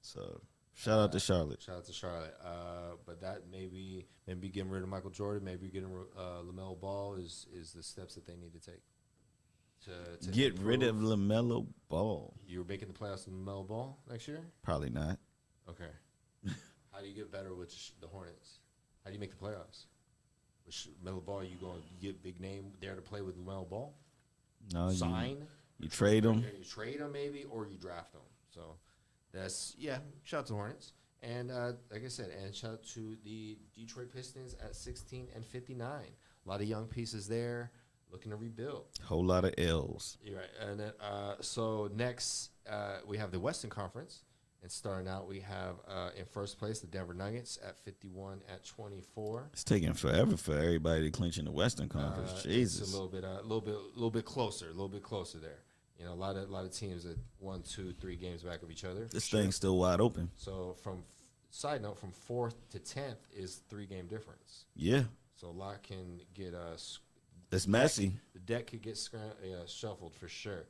So shout out to Charlotte. Shout out to Charlotte. But that maybe getting rid of Michael Jordan, maybe getting LaMelo Ball is the steps that they need to take. To get rid of LaMelo Ball. You're making the playoffs with LaMelo Ball next year? Probably not. Okay. How do you get better with the Hornets? How do you make the playoffs? With LaMelo Ball, you going to get big name there to play with LaMelo Ball? No, sign. You trade him. You trade him maybe, or you draft him. So shout out to the Hornets. And like I said, and shout out to the Detroit Pistons at 16 and 59. A lot of young pieces there looking to rebuild. Whole lot of L's. You're right. And then so next we have the Western Conference. And starting out, we have in first place the Denver Nuggets at 51 at 24. It's taking forever for everybody to clinch in the Western Conference. Jesus, it's a little bit closer there. A lot of teams at 1, 2, 3 games back of each other. This thing's still wide open. So side note, from 4th to 10th is 3-game difference. Yeah. So a lot can get it's messy. The deck could get shuffled for sure.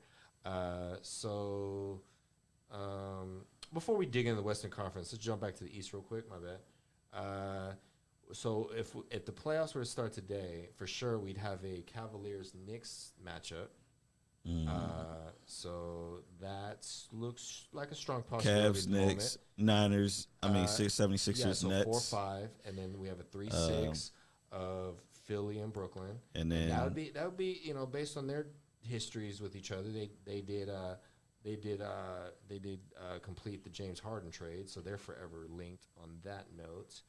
Before we dig into the Western Conference, let's jump back to the East real quick. My bad. So if the playoffs were to start today, for sure we'd have a Cavaliers-Knicks matchup. So that looks like a strong possibility. Cavs, Knicks, Niners. 76ers, so Nets. 4-5, and then we have a 3-6 of Philly and Brooklyn. And then that would be based on their histories with each other. They did complete the James Harden trade, so they're forever linked on that note.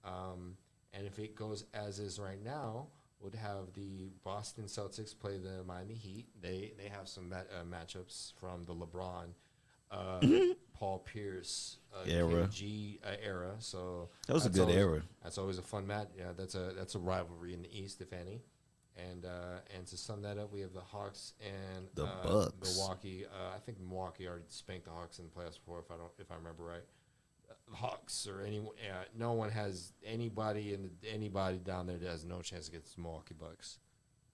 And if it goes as is right now, would have the Boston Celtics play the Miami Heat. They have some matchups from the LeBron, Paul Pierce KG era. So that was a good era. That's always a fun match. Yeah, that's a rivalry in the East, if any. And to sum that up, we have the Hawks and the Bucks. Milwaukee. I think Milwaukee already spanked the Hawks in the playoffs before, if I remember right. The Hawks or no one has anybody down there that has no chance to get the Milwaukee Bucks.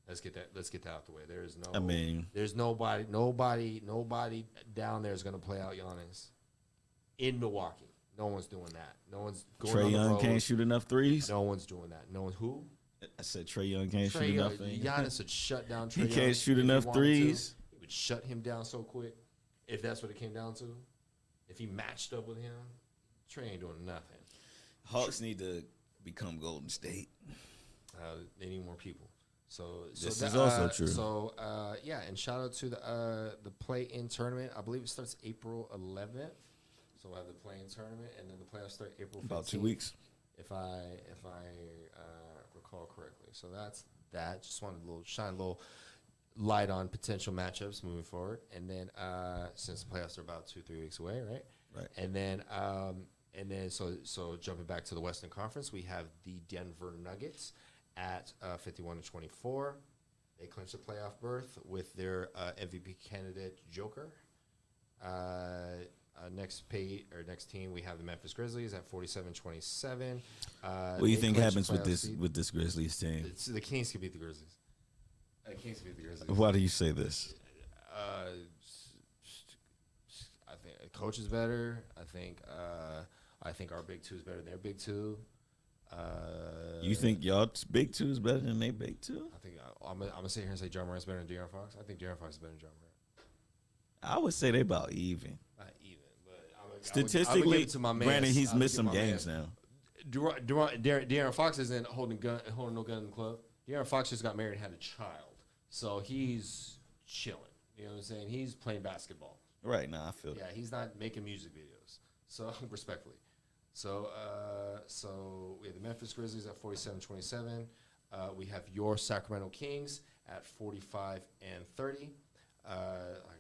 Let's get that out the way. There's nobody down there is going to play out Giannis in Milwaukee. No one's doing that. No one's going. Trae Young can't shoot enough threes. No one's doing that. No one who? I said Trae Young can't shoot enough threes. Giannis would shut down Trae Young. He can't shoot enough threes. He would shut him down so quick. If that's what it came down to. If he matched up with him, Trae ain't doing nothing. Hawks need to become Golden State. They need more people. This is also true. And shout out to the play-in tournament. I believe it starts April 11th. So we'll have the play-in tournament, and then the playoffs start April 15th. About 2 weeks. If I recall correctly. So that's that. Just wanted to shine a little light on potential matchups moving forward. And then since the playoffs are about 2-3 weeks away, right? Right. And then so jumping back to the Western Conference, we have the Denver Nuggets at 51-24. They clinched a playoff berth with their MVP candidate Joker. Next team, we have the Memphis Grizzlies at 47-27. What do you think happens with this Grizzlies team? The Kings can beat the Grizzlies. Why do you say this? I think the coach is better. I think our big two is better than their big two. You think y'all's big two is better than they big two? I think I'm gonna sit here and say Ja Morant's better than De'Aaron Fox. I think De'Aaron Fox is better than Ja Morant. I would say they about even. Not even, but Statistically, to my granted, he's missed some games now. De'Aaron Fox isn't holding no gun in the club. De'Aaron Fox just got married and had a child, so he's chilling. You know what I'm saying? He's playing basketball. Right now, I feel. Yeah, he's not making music videos. So respectfully, so we have the Memphis Grizzlies at 47-27. We have your Sacramento Kings at 45-30. Like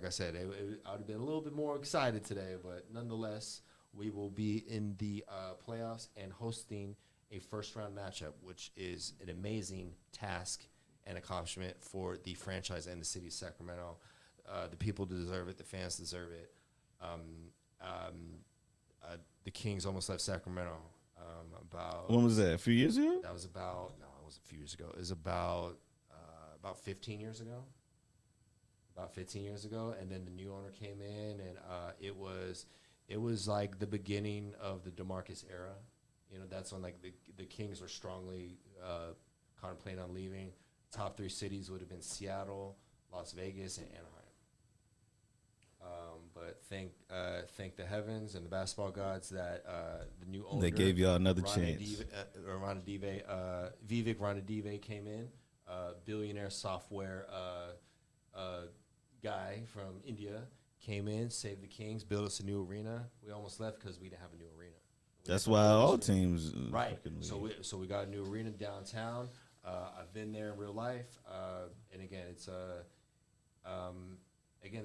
I said, I would have been a little bit more excited today, but nonetheless, we will be in the playoffs and hosting a first-round matchup, which is an amazing task and accomplishment for the franchise and the city of Sacramento. The people deserve it. The fans deserve it. The Kings almost left Sacramento When was that? A few years ago? That was it was a few years ago. It was about 15 years ago. About 15 years ago, and then the new owner came in, and it was like the beginning of the DeMarcus era. You know, that's when like the Kings were strongly contemplating on leaving. Top three cities would have been Seattle, Las Vegas, and Anaheim. But thank the heavens and the basketball gods that the new owner, they gave y'all another chance. Vivek Ranadive came in, billionaire software guy from India, came in, saved the Kings, built us a new arena. We almost left because we didn't have a new arena. That's why all teams right. So we got a new arena downtown. I've been there in real life, and again, it's the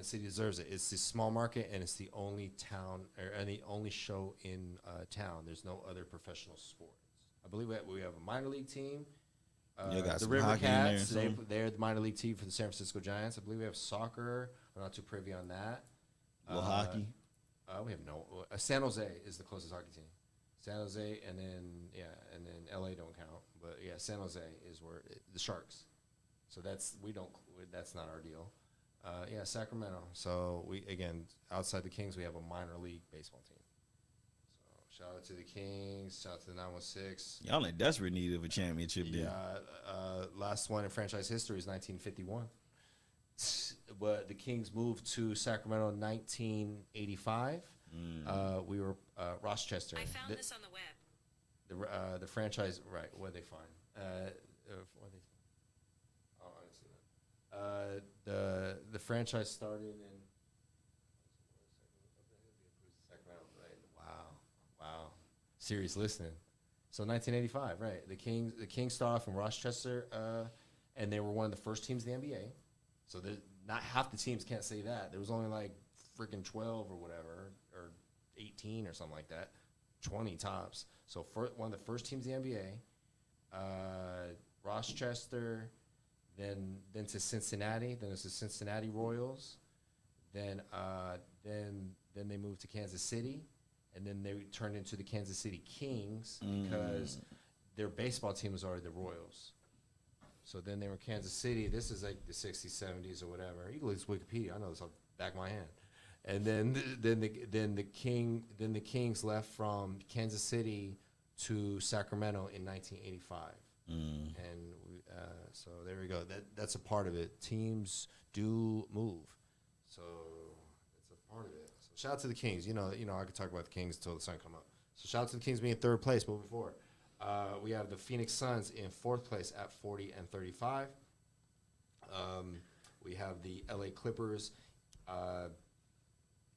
city deserves it. It's this small market, and it's the only town and the only show in town. There's no other professional sports. I believe we have a minor league team. Got the some River hockey Cats, in there they're the minor league team for the San Francisco Giants. I believe we have soccer. I'm not too privy on that. Hockey. We have no. San Jose is the closest hockey team. San Jose, and then LA don't count, but yeah, San Jose is where the Sharks. So that's not our deal. Sacramento. So we outside the Kings, we have a minor league baseball team. So shout out to the Kings. Shout out to the 916. Y'all in desperate need of a championship. Yeah, last one in franchise history is 1951. But the Kings moved to Sacramento in 1985. We were Rochester. I found this on the web. The franchise, right? What did they find? The franchise started in Sacramento. Right? Wow. Serious listening. So 1985, right? The Kings started off in Rochester, and they were one of the first teams in the NBA. So not half the teams can't say that. There was only like freaking 12 or whatever, or 18 or something like that, 20 tops. So one of the first teams in the NBA, Rochester, then to Cincinnati. Then it's the Cincinnati Royals. Then they moved to Kansas City, and then they turned into the Kansas City Kings because their baseball team was already the Royals. So then they were Kansas City. This is like the 60s, 70s, or whatever. You can look at Wikipedia. I know this off the back of my hand. And then the Kings left from Kansas City to Sacramento in 1985. And so there we go. That's a part of it. Teams do move, so it's a part of it. So shout out to the Kings. You know, I could talk about the Kings until the sun come up. So shout out to the Kings being in third place. Moving forward, we have the Phoenix Suns in fourth place at 40-35. We have the LA Clippers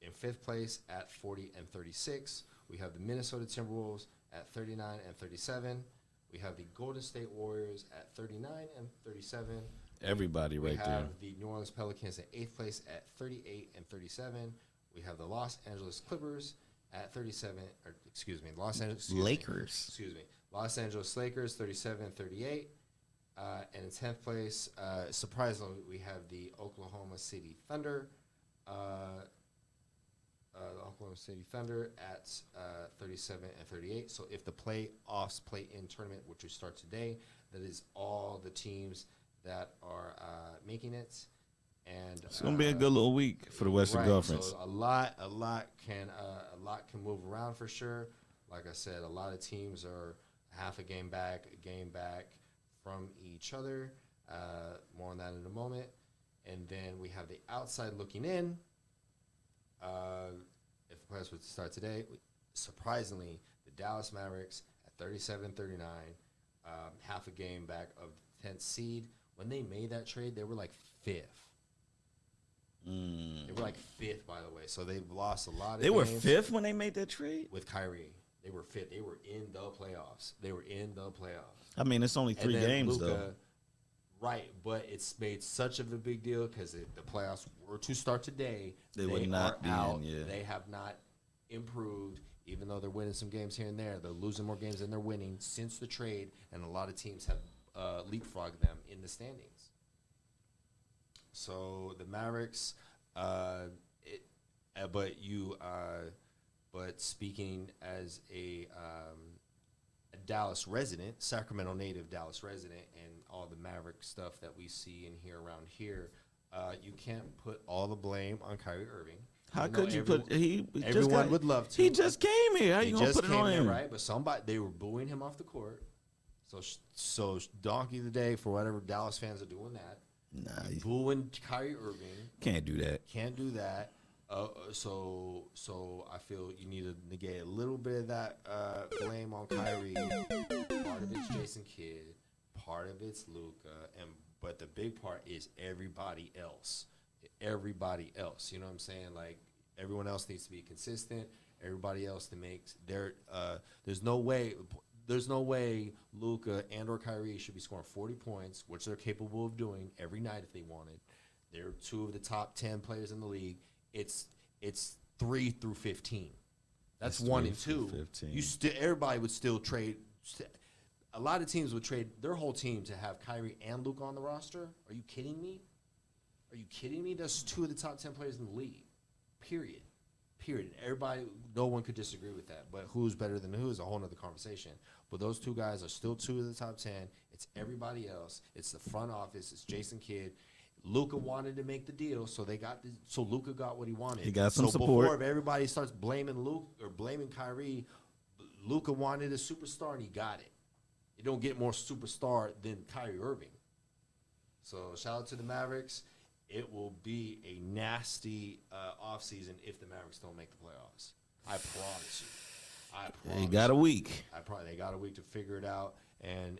in fifth place at 40-36. We have the Minnesota Timberwolves at 39-37. We have the Golden State Warriors at 39 and 37. Everybody We right have there. the New Orleans Pelicans at 8th place at 38 and 37. We have the Los Angeles Clippers at 37, or excuse me, Los Angeles Lakers. Excuse me, Los Angeles Lakers 37 and 38. And in 10th place, surprisingly, we have the Oklahoma City Thunder. The Oklahoma City Thunder at 37 and 38. So if the playoffs play-in tournament, which will start today, that is all the teams that are making it. And It's gonna be a good little week for the Western Conference. So a lot can move around for sure. Like I said, a lot of teams are half a game back from each other. More on that in a moment. And then we have the outside looking in. If the playoffs would start today, surprisingly, the Dallas Mavericks at 37-39, half a game back of the 10th seed. When they made that trade, they were like 5th. They were like 5th, by the way. So they've lost a lot of They were games 5th when they made that trade? with Kyrie. They were 5th. They were in the playoffs. I mean, it's only 3 And then games, Luka, though. Right, but it's made such of a big deal because the playoffs were to start today. They would not are be out. in, yeah. They have not improved, even though they're winning some games here and there. They're losing more games than they're winning since the trade, and a lot of teams have leapfrogged them in the standings. So the Mavericks, but speaking as a Dallas resident, Sacramento native Dallas resident, and all the Maverick stuff that we see and hear around here, you can't put all the blame on Kyrie Irving. How Even though could you put? He just everyone got, would love to. He just came here. How He you gonna just put it came on there, him? right? But they were booing him off the court. So donkey of the day for whatever Dallas fans are doing that. Nah, you Booing Kyrie Irving. can't do that. Can't do that. So I feel you need to negate a little bit of that blame on Kyrie. Part of it's Jason Kidd, part of it's Luka, but the big part is everybody else. Everybody else. You know what I'm saying? Like everyone else needs to be consistent. Everybody else to make there's no way Luka and or Kyrie should be scoring 40 points, which they're capable of doing every night if they wanted. They're 2 of the top 10 players in the league. It's 3 through 15. That's 1 and 2. 15. Everybody would still trade. A lot of teams would trade their whole team to have Kyrie and Luka on the roster. Are you kidding me? That's 2 of the top 10 players in the league. Period. Everybody, no one could disagree with that. But who's better than who is a whole other conversation. But those 2 guys are still 2 of the top 10. It's everybody else. It's the front office. It's Jason Kidd. Luka wanted to make the deal, so Luka got what he wanted. He got some so support. Before everybody starts blaming Luka or blaming Kyrie, Luka wanted a superstar and he got it. You don't get more superstar than Kyrie Irving. So shout out to the Mavericks. It will be a nasty offseason if the Mavericks don't make the playoffs. I promise you. He got a week. They got a week to figure it out, and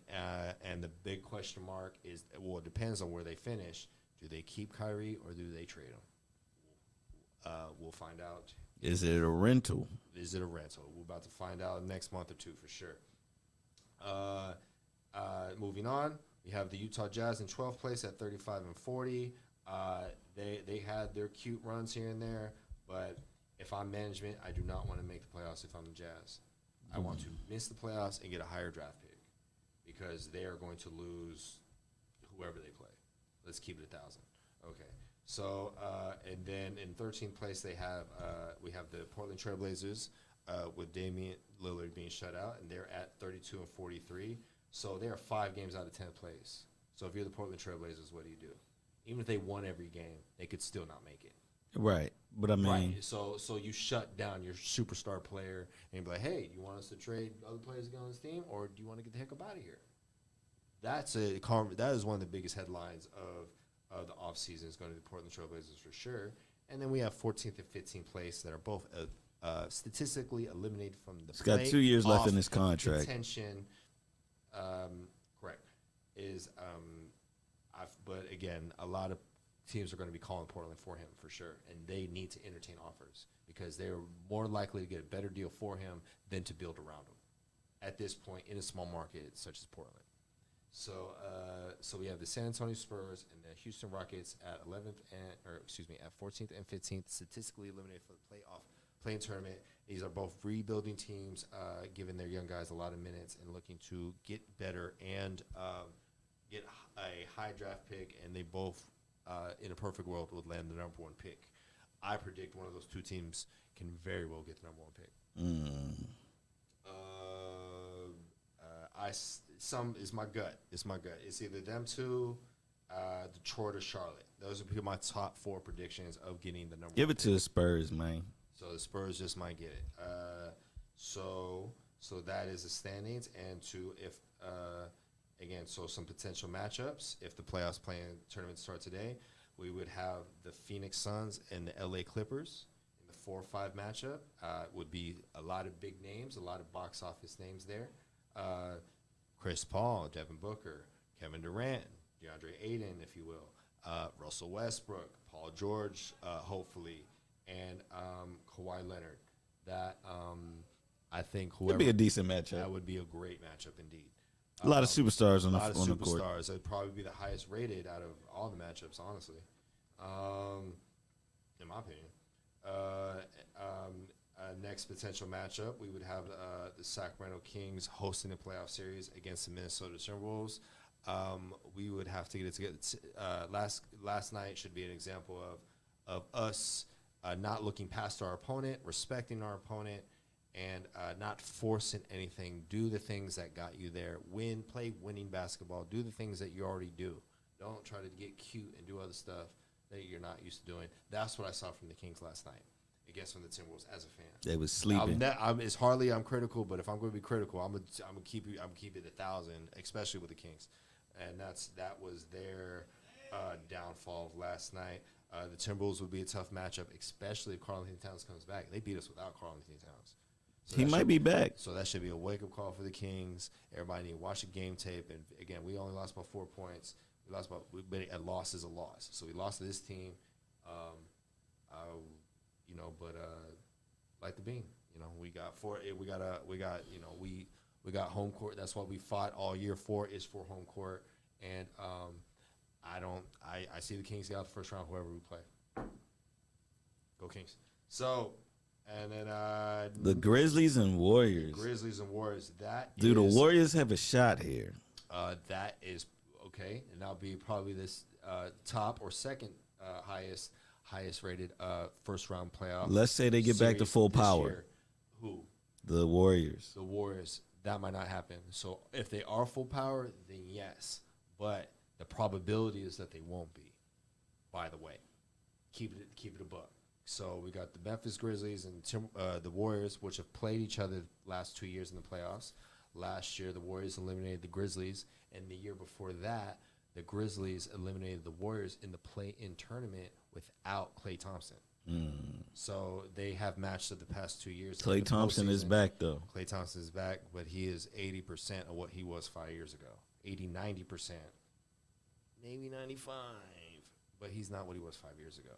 the big question mark is, well, it depends on where they finish. Do they keep Kyrie or do they trade him? We'll find out. Is it a rental? Is it a rental? We're about to find out next month or 2 for sure. Moving on, we have the Utah Jazz in 12th place at 35 and 40. They had their cute runs here and there, but if I'm management, I do not want to make the playoffs if I'm the Jazz. I want to miss the playoffs and get a higher draft pick because they are going to lose whoever they play. Let's keep it 1,000. Okay. So, and then in 13th place, we have the Portland Trailblazers with Damian Lillard being shut out, and they're at 32 and 43. So they are 5 games out of 10th place. So if you're the Portland Trailblazers, what do you do? Even if they won every game, they could still not make it. Right. But I mean, Right. So you shut down your superstar player and you be like, hey, you want us to trade other players to get on this team, or do you want to get the heck up out of here? That is one of the biggest headlines of the offseason is going to be the Portland Trailblazers for sure. And then we have 14th and 15th place that are both statistically eliminated from the he's got 2 years left in his contract. Contention, correct, but again, a lot of teams are going to be calling Portland for him for sure, and they need to entertain offers because they're more likely to get a better deal for him than to build around him. at this point in a small market such as Portland. So so we have the San Antonio Spurs and the Houston Rockets at 11th at 14th and 15th, statistically eliminated for the playing tournament. These are both rebuilding teams, giving their young guys a lot of minutes and looking to get better and get a high draft pick. And they both, in a perfect world, would land the number 1 pick. I predict one of those two teams can very well get the number 1 pick. Some is my gut. It's my gut. It's either them two, Detroit or Charlotte. Those are my top 4 predictions of getting the number. Give 1 it to the Spurs, man. So the Spurs just might get it. So that is the standings, and so some potential matchups. If the playoffs playing tournament start today, we would have the Phoenix Suns and the LA Clippers in the 4-5 matchup. Would be a lot of big names, a lot of box office names there. Chris Paul, Devin Booker, Kevin Durant, DeAndre Ayton, if you will, Russell Westbrook, Paul George, hopefully, and Kawhi Leonard. That I think whoever It'd be a decent matchup. that would be a great matchup indeed. A lot of superstars on A lot of the court. superstars. It'd probably be the highest rated out of all the matchups, honestly, in my opinion. Next potential matchup, we would have the Sacramento Kings hosting the playoff series against the Minnesota Timberwolves. We would have to get it together. Last night should be an example of us not looking past our opponent, respecting our opponent, and not forcing anything. Do the things that got you there. Play winning basketball. Do the things that you already do. Don't try to get cute and do other stuff that you're not used to doing. That's what I saw from the Kings last night against from the Timberwolves as a fan. They was sleeping. It's hardly I'm critical, but if I'm going to be critical, I'm gonna keep it 1,000, especially with the Kings, and that was their downfall of last night. The Timberwolves would be a tough matchup, especially if Karl-Anthony Towns comes back. They beat us without Karl-Anthony Towns. So He might be back. So that should be a wake-up call for the Kings. Everybody need to watch the game tape. And, again, we only lost about 4 points. A loss is a loss. So we lost to this team, but like the bean. We got home court. That's what we fought all year for, is for home court. And I see the Kings get out the first round, whoever we play. Go Kings. So, and then The Grizzlies and Warriors. Grizzlies and Warriors. The Warriors have a shot here. That is okay, and that'll be probably this top or second highest rated first round playoff. Let's say they get back to full power. Year. Who? The Warriors. The Warriors. That might not happen. So if they are full power, then yes. But the probability is that they won't be. By the way, keep it a buck. So we got the Memphis Grizzlies and the Warriors, which have played each other the last 2 years in the playoffs. Last year, the Warriors eliminated the Grizzlies, and the year before that, the Grizzlies eliminated the Warriors in the play-in tournament without Klay Thompson. So they have matched it the past 2 years. Klay Thompson is back, though. Klay Thompson is back, but he is 80% of what he was 5 years ago. 80, 90%. Maybe 95. But he's not what he was 5 years ago.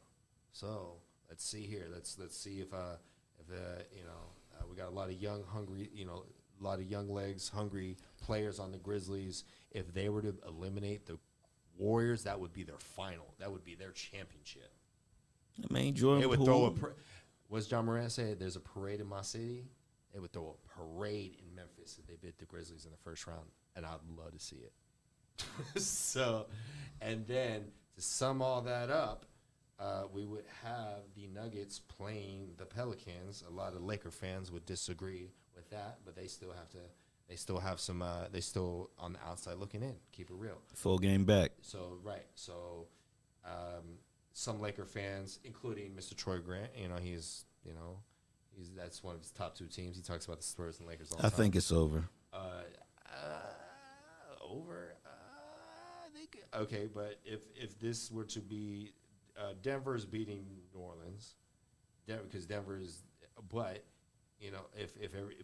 So let's see here. Let's see if we got a lot of young, hungry, a lot of young legs, hungry players on the Grizzlies. If they were to eliminate the Warriors, that would be their final. That would be their championship. I mean, Jordan They would Poole. throw what's John Morant say? There's a parade in my city. They would throw a parade in Memphis if they beat the Grizzlies in the first round, and I'd love to see it. So, and then to sum all that up, we would have the Nuggets playing the Pelicans. A lot of Laker fans would disagree with that, but they still have to. They still have some. They still on the outside looking in. Keep it real. Full game back. So right. So some Laker fans, including Mr. Troy Grant, he's that's one of his top two teams. He talks about the Spurs and Lakers all the I time. think it's over. Over. Okay, but if this were to be, Denver's beating New Orleans, because Denver is, but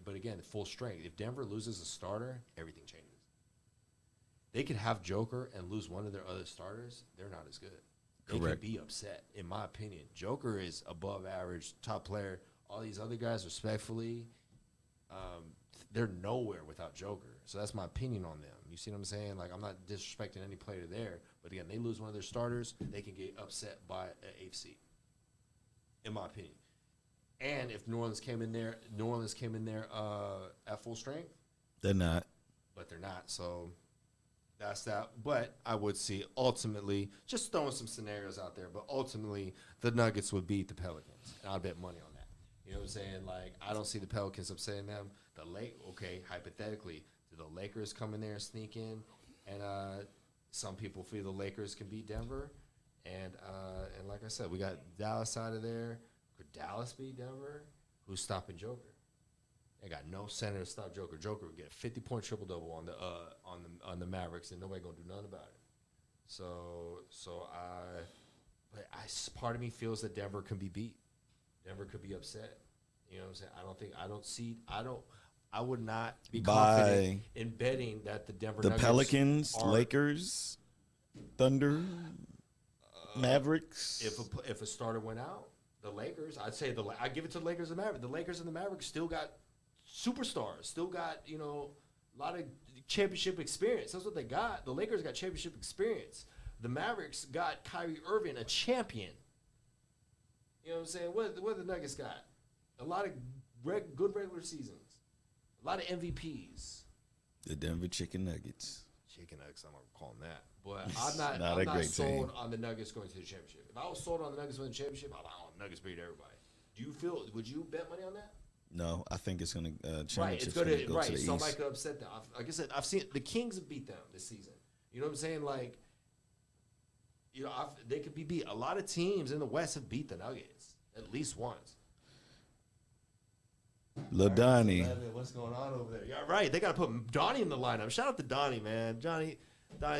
but again, full strength. If Denver loses a starter, everything changes. They could have Joker and lose one of their other starters. They're not as good. They Correct. could be upset, in my opinion. Joker is above average, top player. All these other guys, respectfully, they're nowhere without Joker. So that's my opinion on them. You see what I'm saying? Like, I'm not disrespecting any player there, but again, they lose one of their starters, they can get upset by an eighth seed, in my opinion. And if New Orleans came in there at full strength, They're not. but they're not. So that's that. But I would see ultimately, just throwing some scenarios out there, but ultimately the Nuggets would beat the Pelicans. And I'd bet money on that. You know what I'm saying? Like, I don't see the Pelicans upsetting them. Okay, hypothetically, do the Lakers come in there and sneak in? And some people feel the Lakers can beat Denver. And like I said, we got Dallas out of there. Could Dallas beat Denver? Who's stopping Joker? They got no center to stop Joker. Joker would get a 50-point triple-double on the Mavericks, and nobody gonna do nothing about it. Part of me feels that Denver can be beat. Denver could be upset. You know what I'm saying? I would not be confident in betting that the Denver Nuggets Pelicans, Lakers, Thunder, Mavericks. If a starter went out, the Lakers, I give it to the Lakers and Mavericks. The Lakers and the Mavericks still got superstars, still got, a lot of championship experience. That's what they got. The Lakers got championship experience. The Mavericks got Kyrie Irving, a champion. You know what I'm saying? What the Nuggets got? A lot of good regular seasons. A lot of MVPs. The Denver Chicken Nuggets. Chicken Nuggets, I'm not calling that. But I'm not sold on the Nuggets going to the championship. If I was sold on the Nuggets winning the championship, I'm like, Nuggets beat everybody. Would you bet money on that? No, I think it's going to right. It's going to go to the somebody East. could upset them. Like I said, I've seen the Kings have beat them this season. You know what I'm saying? Like, they could be beat. A lot of teams in the West have beat the Nuggets at least once. Lil Donnie. What's going on over there? Yeah, right. They got to put Donnie in the lineup. Shout out to Donnie, man. Donnie's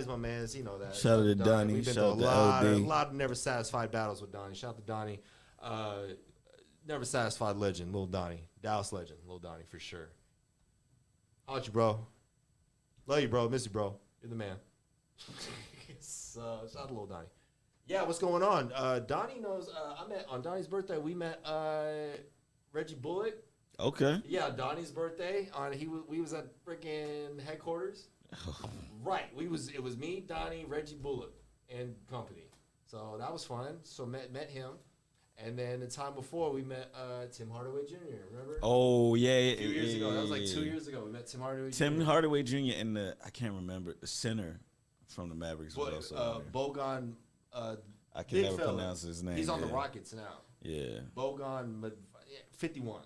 my man. You know that. Shout out to Donnie. We've been Shout through out to LD. a lot of never satisfied battles with Donnie. Shout out to Donnie. Never satisfied legend, Lil Donnie. Dallas legend, Lil Donnie for sure. How about you, bro? Love you, bro. Miss you, bro. You're the man. Shout out to Lil Donnie. Yeah, what's going on? Donnie knows. On Donnie's birthday. We met Reggie Bullock. Okay. Yeah, Donnie's birthday. We was at freaking headquarters. Right. It was me, Donnie, Reggie Bullock, and company. So that was fun. So met him. And then the time before, we met Tim Hardaway Jr., remember? Oh, yeah. A few years ago. That was like 2 years ago. We met Tim Hardaway Jr. Tim Hardaway Jr. and I can't remember, the center from the Mavericks was also there. Bogan. I can never pronounce his name. He's on the Rockets now. Yeah. Bogan, 51.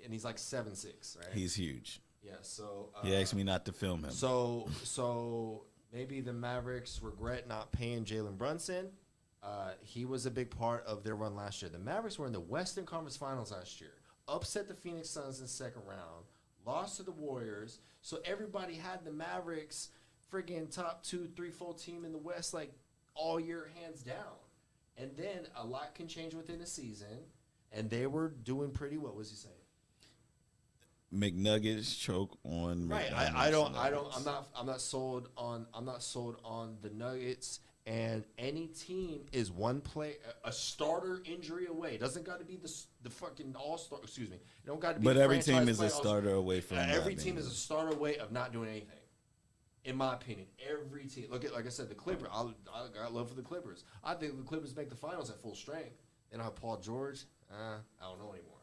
And he's like 7'6", right? He's huge. Yeah, so... he asked me not to film him. So maybe the Mavericks regret not paying Jalen Brunson. He was a big part of their run last year. The Mavericks were in the Western Conference Finals last year. Upset the Phoenix Suns in the second round. Lost to the Warriors. So everybody had the Mavericks friggin' top 2, 3, 4 team in the West like all year, hands down. And then a lot can change within a season. And they were doing pretty well. What was he saying? McNuggets choke on right. McDonald's. I'm not sold on the Nuggets. And any team is one play, a starter injury away. It doesn't got to be the fucking all-star. Excuse me. It don't got to be. But the every team franchise is player a starter away from. Every team is a starter away of not doing anything. In my opinion, every team. Like I said, the Clippers. I got love for the Clippers. I think the Clippers make the finals at full strength. They don't have Paul George. I don't know anymore.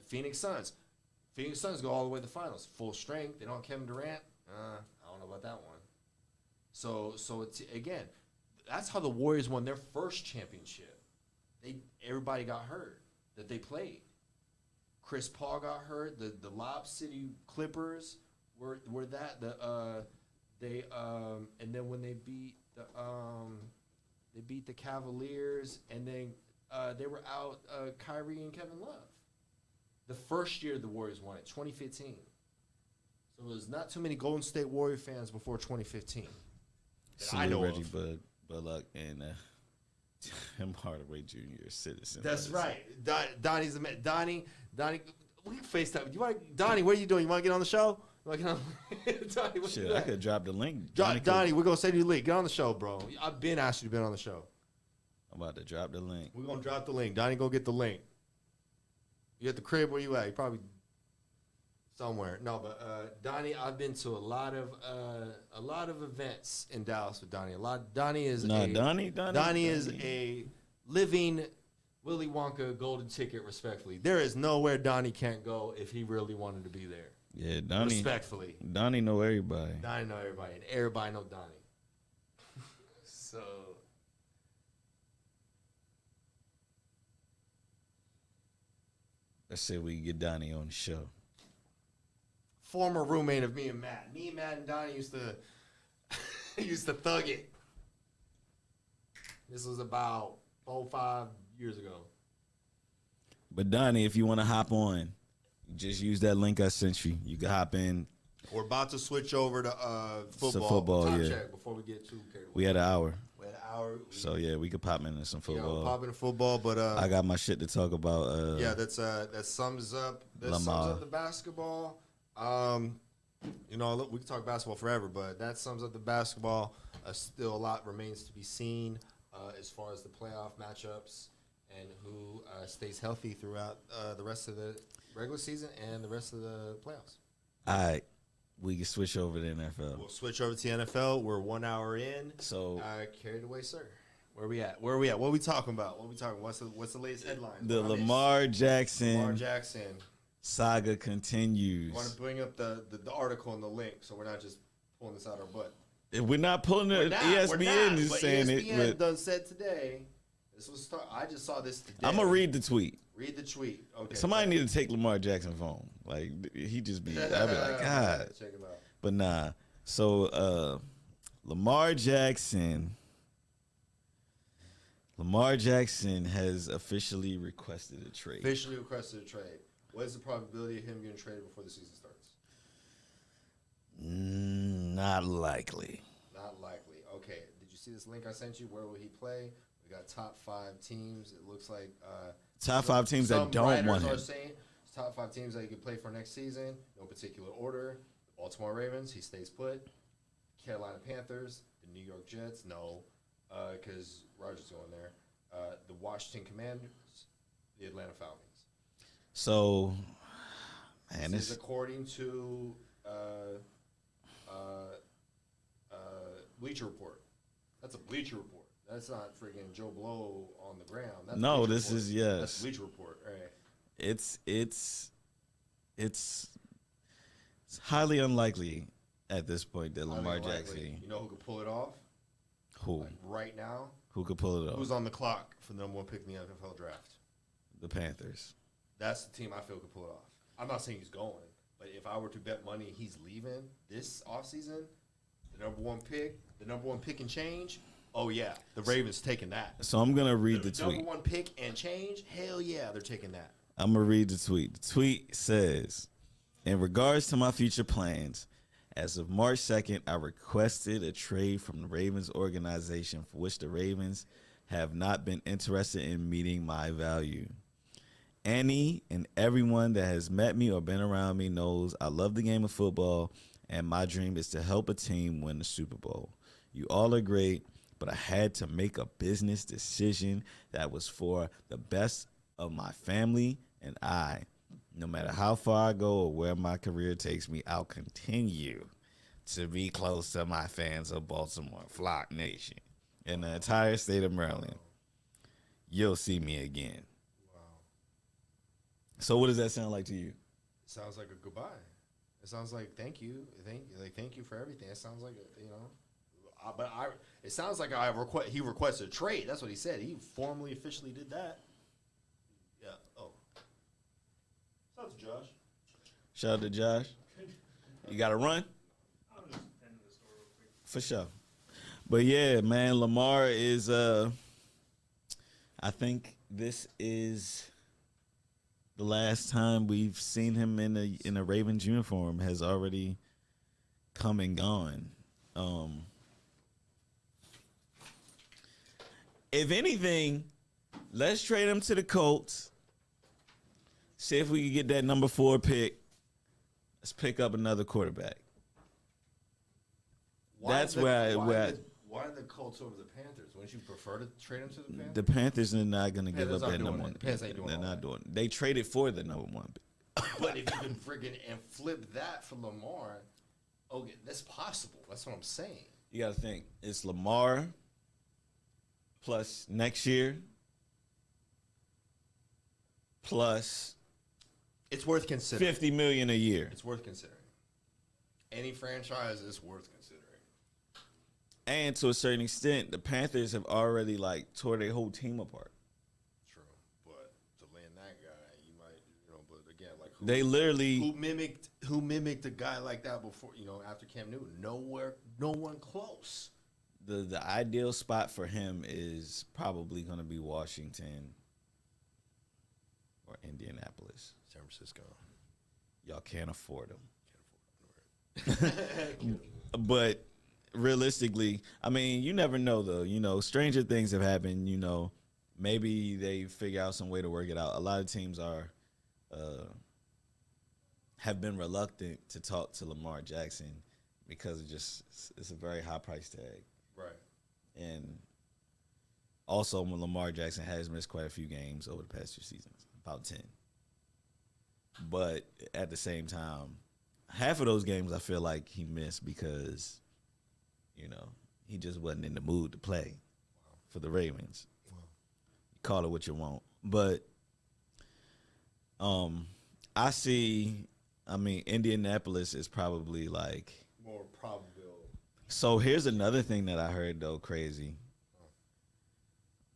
Phoenix Suns. Phoenix Suns go all the way to the finals, full strength. They don't have Kevin Durant. I don't know about that one. So it's, again, that's how the Warriors won their first championship. Everybody got hurt that they played. Chris Paul got hurt. The Lob City Clippers were that and then when they beat the Cavaliers, and then they were out Kyrie and Kevin Love. The first year the Warriors won it, 2015. So there was not too many Golden State Warrior fans before 2015. I know Reggie Bullock and Tim Hardaway Jr. citizens. That's right. Donnie's the man. Donnie, we can FaceTime. Donnie, what are you doing? You want to get on the show? Donnie, shit, I could drop the link. Donnie, we're gonna send you the link. Get on the show, bro. I've been asked you to be on the show. I'm about to drop the link. We're gonna drop the link. Donnie, go get the link. You at the crib? Where you at? You probably somewhere. No, but Donnie, I've been to a lot of events in Dallas with Donnie. Donnie is a living Willy Wonka golden ticket. Respectfully, there is nowhere Donnie can't go if he really wanted to be there. Yeah, Donnie. Respectfully, Donnie know everybody. Donnie know everybody, and everybody know Donnie. So. Let's say we get Donnie on the show. Former roommate of me and Matt. Me, Matt, and Donnie used to thug it. This was about 4-5 years ago. But Donnie, if you want to hop on, just use that link I sent you. You can hop in. We're about to switch over to football. So football, Time yeah. check before we get too carried away. We had an hour. We had an hour. So yeah, we could pop into some football. Pop into football, but I got my shit to talk about. that sums up the basketball. Look, we can talk basketball forever, but that sums up the basketball. Still a lot remains to be seen as far as the playoff matchups and who stays healthy throughout the rest of the regular season and the rest of the playoffs. All right, we can switch over to the NFL. We'll switch over to the NFL. We're 1 hour in. So carried away, sir. Where we at? What are we talking about? What's the latest headline? The Lamar Jackson saga continues. I want to bring up the article and the link, so we're not just pulling this out our butt. We're not pulling it. ESPN is saying it. ESPN done said today. This was I just saw this today. I'm gonna read the tweet. Read the tweet. Okay. Somebody need to take Lamar Jackson's phone. Like he just be. I'd be like, God. Check him out. But nah. So Lamar Jackson has officially requested a trade. What is the probability of him getting traded before the season starts? Not likely. Not likely. Okay. Did you see this link I sent you? Where will he play? We got top 5 teams. It looks like top 5 teams that don't want him. Are saying top 5 teams that he could play for next season. No particular order. The Baltimore Ravens, he stays put. Carolina Panthers, the New York Jets, no, because Rodgers going there. The Washington Commanders, the Atlanta Falcons. So, man, this is according to Bleacher Report. That's a Bleacher Report. That's not freaking Joe Blow on the ground. That's That's Bleacher Report. All right. It's highly unlikely at this point that Lamar Jackson. You know who could pull it off? Who? Like right now? Who could pull it off? Who's on the clock for the number 1 pick in the NFL draft? The Panthers. That's the team I feel could pull it off. I'm not saying he's going, but if I were to bet money he's leaving this offseason, the number 1 pick and change, oh yeah, the Ravens taking that. So I'm going to read the tweet. Number 1 pick and change, hell yeah, they're taking that. I'm going to read the tweet. The tweet says, in regards to my future plans, as of March 2nd, I requested a trade from the Ravens organization for which the Ravens have not been interested in meeting my value. Any and everyone that has met me or been around me knows I love the game of football, and my dream is to help a team win the Super Bowl. You all are great, but I had to make a business decision that was for the best of my family and I. No matter how far I go or where my career takes me, I'll continue to be close to my fans of Baltimore, Flock Nation, and the entire state of Maryland. You'll see me again. Wow. So what does that sound like to you? It sounds like a goodbye. It sounds like thank you for everything. It sounds like it sounds like he requested a trade. That's what he said. He formally, officially did that. Yeah. Oh. Shout out to Josh. Shout out to Josh. You got to run? I'll just end the story real quick. For sure. But yeah, man, Lamar is. I think this is the last time we've seen him in a Ravens uniform. Has already come and gone. If anything, let's trade him to the Colts. See if we can get that number 4 pick. Let's pick up another quarterback. Why the Colts over the Panthers? Wouldn't you prefer to trade him to the Panthers? The Panthers are not going to give up that number 1. The Panthers ain't doing They're all not that. doing. They traded for the number 1 pick. But if you can friggin' and flip that for Lamar, okay, that's possible. That's what I'm saying. You got to think it's Lamar plus next year plus It's worth considering. $50 million a year. It's worth considering. Any franchise is worth considering. And to a certain extent, the Panthers have already like tore their whole team apart. True, but to land that guy, you might, But again, like They literally who mimicked a guy like that before? After Cam Newton, no one close. the ideal spot for him is probably going to be Washington or Indianapolis. San Francisco. Y'all can't afford them. But realistically, I mean, you never know though. Stranger things have happened. Maybe they figure out some way to work it out. A lot of teams have been reluctant to talk to Lamar Jackson because it's a very high price tag. Right. And also, when Lamar Jackson has missed quite a few games over the past 2 seasons, about 10. But at the same time, half of those games I feel like he missed because, he just wasn't in the mood to play for the Ravens. Wow. Call it what you want. But Indianapolis is probably like. More probable. So here's another thing that I heard, though, crazy.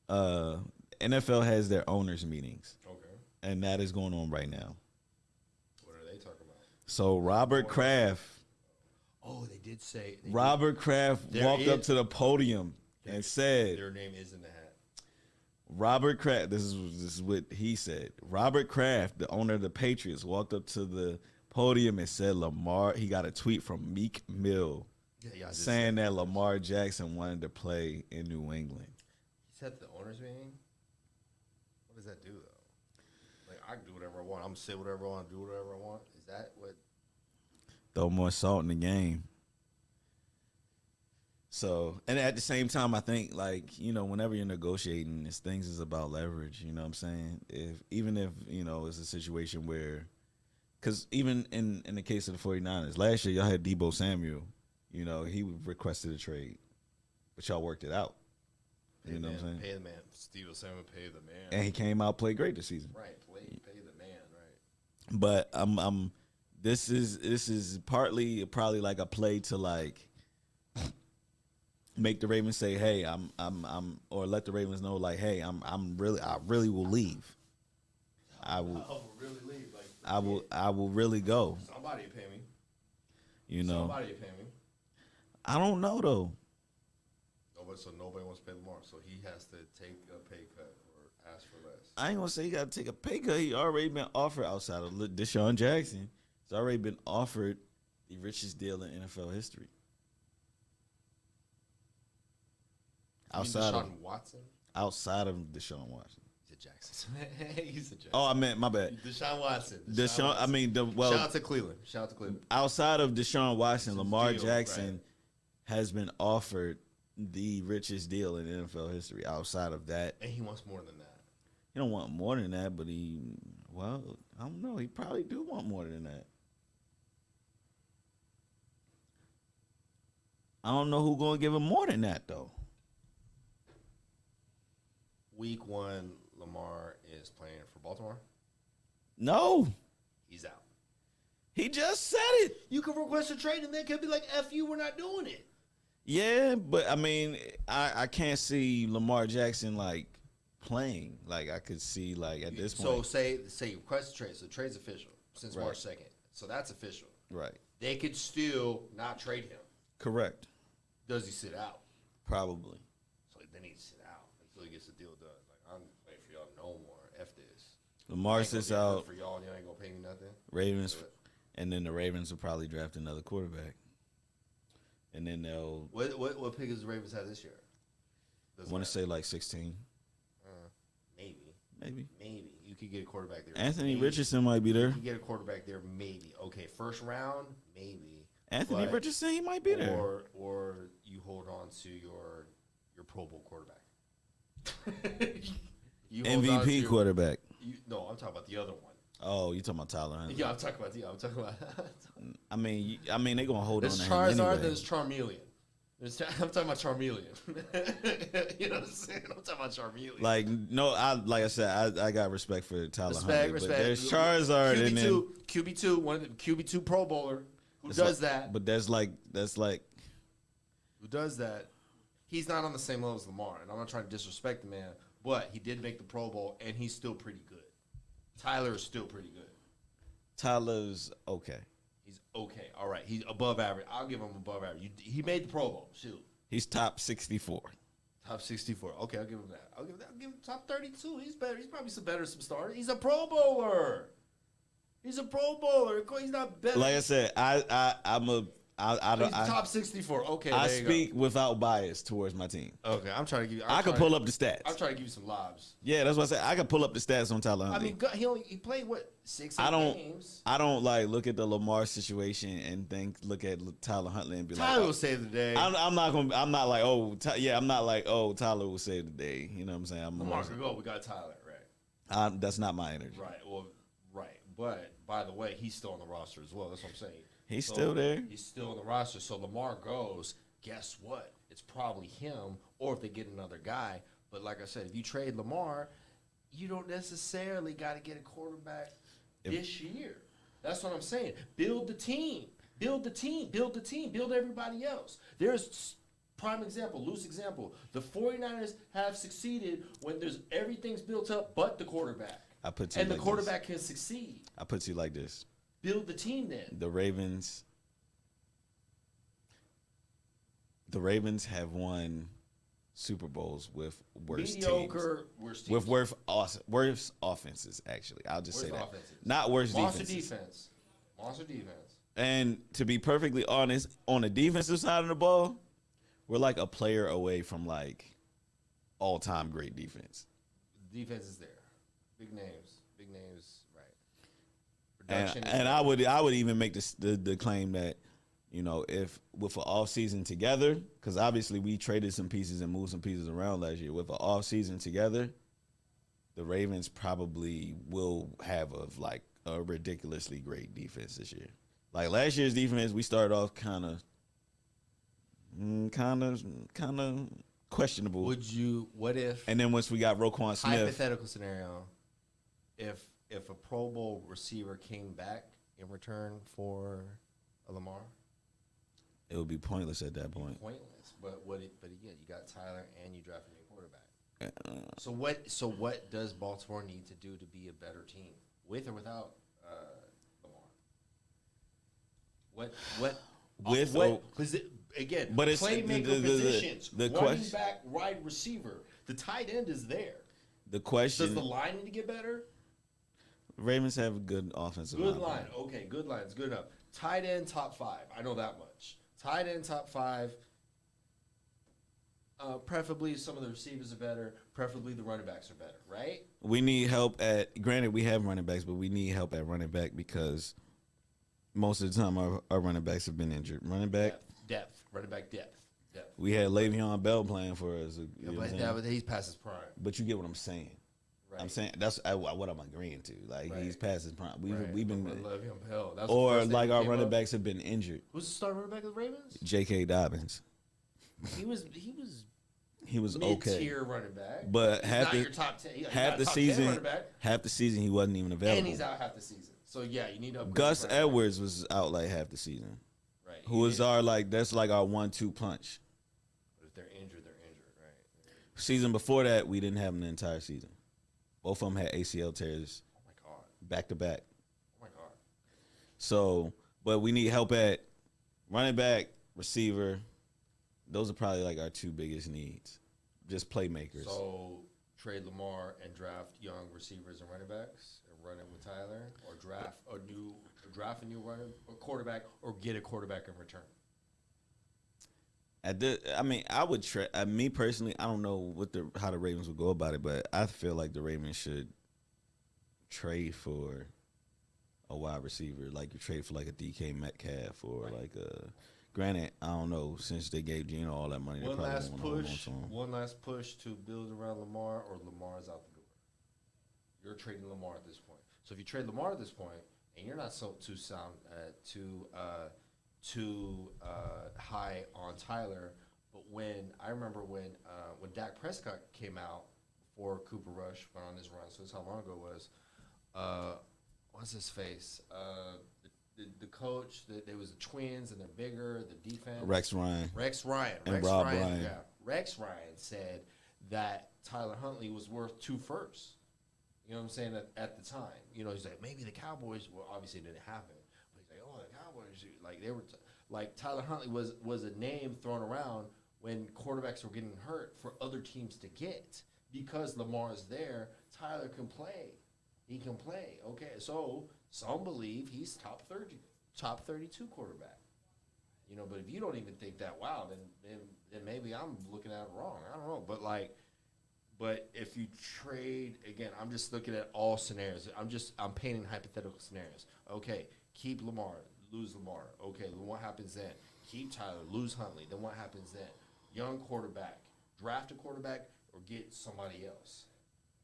NFL has their owners' meetings. Okay. And that is going on right now. What are they talking about? So Robert Kraft Oh, they did say. walked up to the podium and said, their name is in the hat. Robert Kraft, this is what he said. Robert Kraft, the owner of the Patriots, walked up to the podium and said Lamar, he got a tweet from Meek Mill saying that Lamar Jackson wanted to play in New England. He said the owner's meeting? What does that do, though? Like, I can do whatever I want. I'm going to say whatever I want, do whatever I want. Is that what? Throw more salt in the game. So, and at the same time, I think, whenever you're negotiating, things is about leverage, you know what I'm saying? Even if it's a situation where, because even in the case of the 49ers, last year y'all had Deebo Samuel, he requested a trade, but y'all worked it out. You know what I'm saying? Pay the man. Steve Samuel, pay the man. And he came out, played great this season. Right, pay the man, right. But this is probably like a play to make the Ravens say, hey, or let the Ravens know hey, I really will leave. I will really leave. I will really go. Somebody pay me. Somebody pay me. I don't know though. So nobody wants to pay Lamar, so he has to take a pay cut or ask for less. I ain't gonna say he got to take a pay cut. He already been offered outside of Deshaun Jackson. He's already been offered the richest deal in NFL history. Outside of Watson? Outside of Deshaun Watson. He's a Jackson. He's a Jackson. Oh, I meant my bad. Deshaun Watson. Deshaun. I mean, shout out to Cleveland. Outside of Deshaun Watson, Lamar deal, Jackson has been offered the richest deal in NFL history. Outside of that, and he wants more than that. He don't want more than that, but I don't know. He probably do want more than that. I don't know who's going to give him more than that, though. Week 1, Lamar is playing for Baltimore. No. He's out. He just said it. You can request a trade, and they could be like, F you, we're not doing it. Yeah, but, I can't see Lamar Jackson, playing. I could see, at this point. So, say request a trade. So, trade's official since March 2nd. So, that's official. Right. They could still not trade him. Correct. Does he sit out? Probably. So, then he sit out until he gets the deal done. I'm waiting for y'all no more. F this. Lamar sits out. For y'all, you ain't going to pay me nothing. Ravens, and then the Ravens will probably draft another quarterback. And then they'll. What pick does the Ravens have this year? I want to say 16. Maybe. You could get a quarterback there. Anthony Richardson might be there. You could get a quarterback there, maybe. Okay, first round, maybe. Anthony Richardson, he might be there. Or you hold on to your Pro Bowl quarterback. MVP quarterback. No, I'm talking about the other one. Oh, you talking about Tyler Huntley? Yeah, I'm talking about. Yeah, I'm talking about. I mean, they gonna hold There's on to him Charizard, anyway. there's Charmeleon. I'm talking about Charmeleon. You know what I'm saying? I'm talking about Charmeleon. Like like I said, I got respect for Tyler respect, Huntley, respect. but there's Charizard and then QB2, one of the QB2 Pro Bowler who does that. But that's like Who does that? He's not on the same level as Lamar, and I'm not trying to disrespect the man, but he did make the Pro Bowl, and he's still pretty good. Tyler is still pretty good. Tyler's okay. He's okay. All right. He's above average. I'll give him above average. He made the Pro Bowl. Shoot. He's top 64. Top 64. Okay, I'll give him that. I'll give him top 32. He's better. He's probably some better some starters. He's a Pro Bowler. He's a Pro Bowler. He's not better. Like I said, He's top 64. Okay, I there you speak without bias towards my team. go. Okay, I'm trying to give you. I can pull up the stats. I'm trying to give you some lobs. Yeah, that's what I said. I can pull up the stats on Tyler I Huntley. mean, he played what 6 games. I don't like look at the Lamar situation and look at Tyler Huntley and be Tyler like, will save the day. I'm not like, Tyler will save the day. You know what I'm saying? Lamar can go. We got Tyler, right? That's not my energy. Right. Well, right. But by the way, he's still on the roster as well. That's what I'm saying. He's still there. He's still on the roster. So Lamar goes. Guess what? It's probably him, or if they get another guy. But like I said, if you trade Lamar, you don't necessarily got to get a quarterback this year. That's what I'm saying. Build the team. Build the team. Build the team. Build everybody else. There's prime example, loose example. The 49ers have succeeded when everything's built up but the quarterback. The quarterback can succeed. I put you like this. Build the team then. The Ravens have won Super Bowls with worse mediocre, teams. Worse teams. With worse offenses, actually. I'll just say that. Offenses. Not worse Monster defenses. Monster defense. And to be perfectly honest, on the defensive side of the ball, we're like a player away from like all-time great defense. Defense is there. Big names, right. And I would even make the claim that, you know, if with an off season together, because obviously we traded some pieces and moved some pieces around last year. With an off season together, the Ravens probably will have a ridiculously great defense this year. Like last year's defense, we started off kind of questionable. What if? And then once we got Roquan Smith, Hypothetical scenario, if a Pro Bowl receiver came back in return for a Lamar, it would be pointless at that point. Pointless. But again, you got Tyler and you draft a new quarterback. So what does Baltimore need to do to be a better team, with or without Lamar? Again, but it's playmaker positions. The running question, back, wide receiver. The tight end is there. The question: does the line need to get better? Ravens have a good offensive line. Good line. Okay, good line. It's good enough. Tight end top 5. I know that much. Tight end top 5. Preferably some of the receivers are better. Preferably the running backs are better. Right? We need help at. Granted, we have running backs, but we need help at running back because most of the time our running backs have been injured. Running back depth. Running back depth. We had Le'Veon Bell playing for us. But he's past his prime. But you get what I'm saying. Right. I'm saying that's what I'm agreeing to. Like he's past his prime. We've been Le'Veon Bell. or like our running backs have been injured. Who's the starting running back of the Ravens? J.K. Dobbins. He was okay. Mid-tier running back. But half the season he wasn't even available. And he's out half the season. So yeah, you need to upgrade. Gus Edwards was out like half the season. Right. Who was our that's like our 1-2 punch. But if they're injured, right? Season before that, we didn't have him the entire season. Both of them had ACL tears. Oh my God. Back to back. Oh my God. So, but we need help at running back, receiver. Those are probably like our 2 biggest needs. Just playmakers. So trade Lamar and draft young receivers and running backs and run it with Tyler, or draft a new quarterback, or get a quarterback in return. I would me personally, I don't know how the Ravens would go about it, but I feel like the Ravens should trade for a wide receiver, like you trade for like a DK Metcalf or right. like a. Granted, I don't know, since they gave Geno all that money, they probably won't hold on to him. One last push to build around Lamar, or Lamar's out the door. you're trading Lamar at this point. So if you trade Lamar at this point, and you're not too high on Tyler, but I remember when Dak Prescott came out before Cooper Rush went on his run, so that's how long ago it was. What's his face? The coach. There was the twins, and they're bigger. The defense. Rex Ryan. And Rob Ryan. Yeah, Rex Ryan said that Tyler Huntley was worth 2 firsts. You know what I'm saying? At the time, he's like, maybe the Cowboys. Well, obviously it didn't happen. But he's like, oh, the Cowboys, like they were, like Tyler Huntley was a name thrown around when quarterbacks were getting hurt for other teams to get, because Lamar's there. Tyler can play. He can play. Okay, so some believe he's top 32 quarterback. But if you don't even think that, wow, then maybe I'm looking at it wrong. I don't know, but if you trade, again, I'm just looking at all scenarios. I'm painting hypothetical scenarios. Okay, keep Lamar, lose Lamar. Okay, then what happens then? Keep Tyler, lose Huntley. Then what happens then? Young quarterback, draft a quarterback, or get somebody else.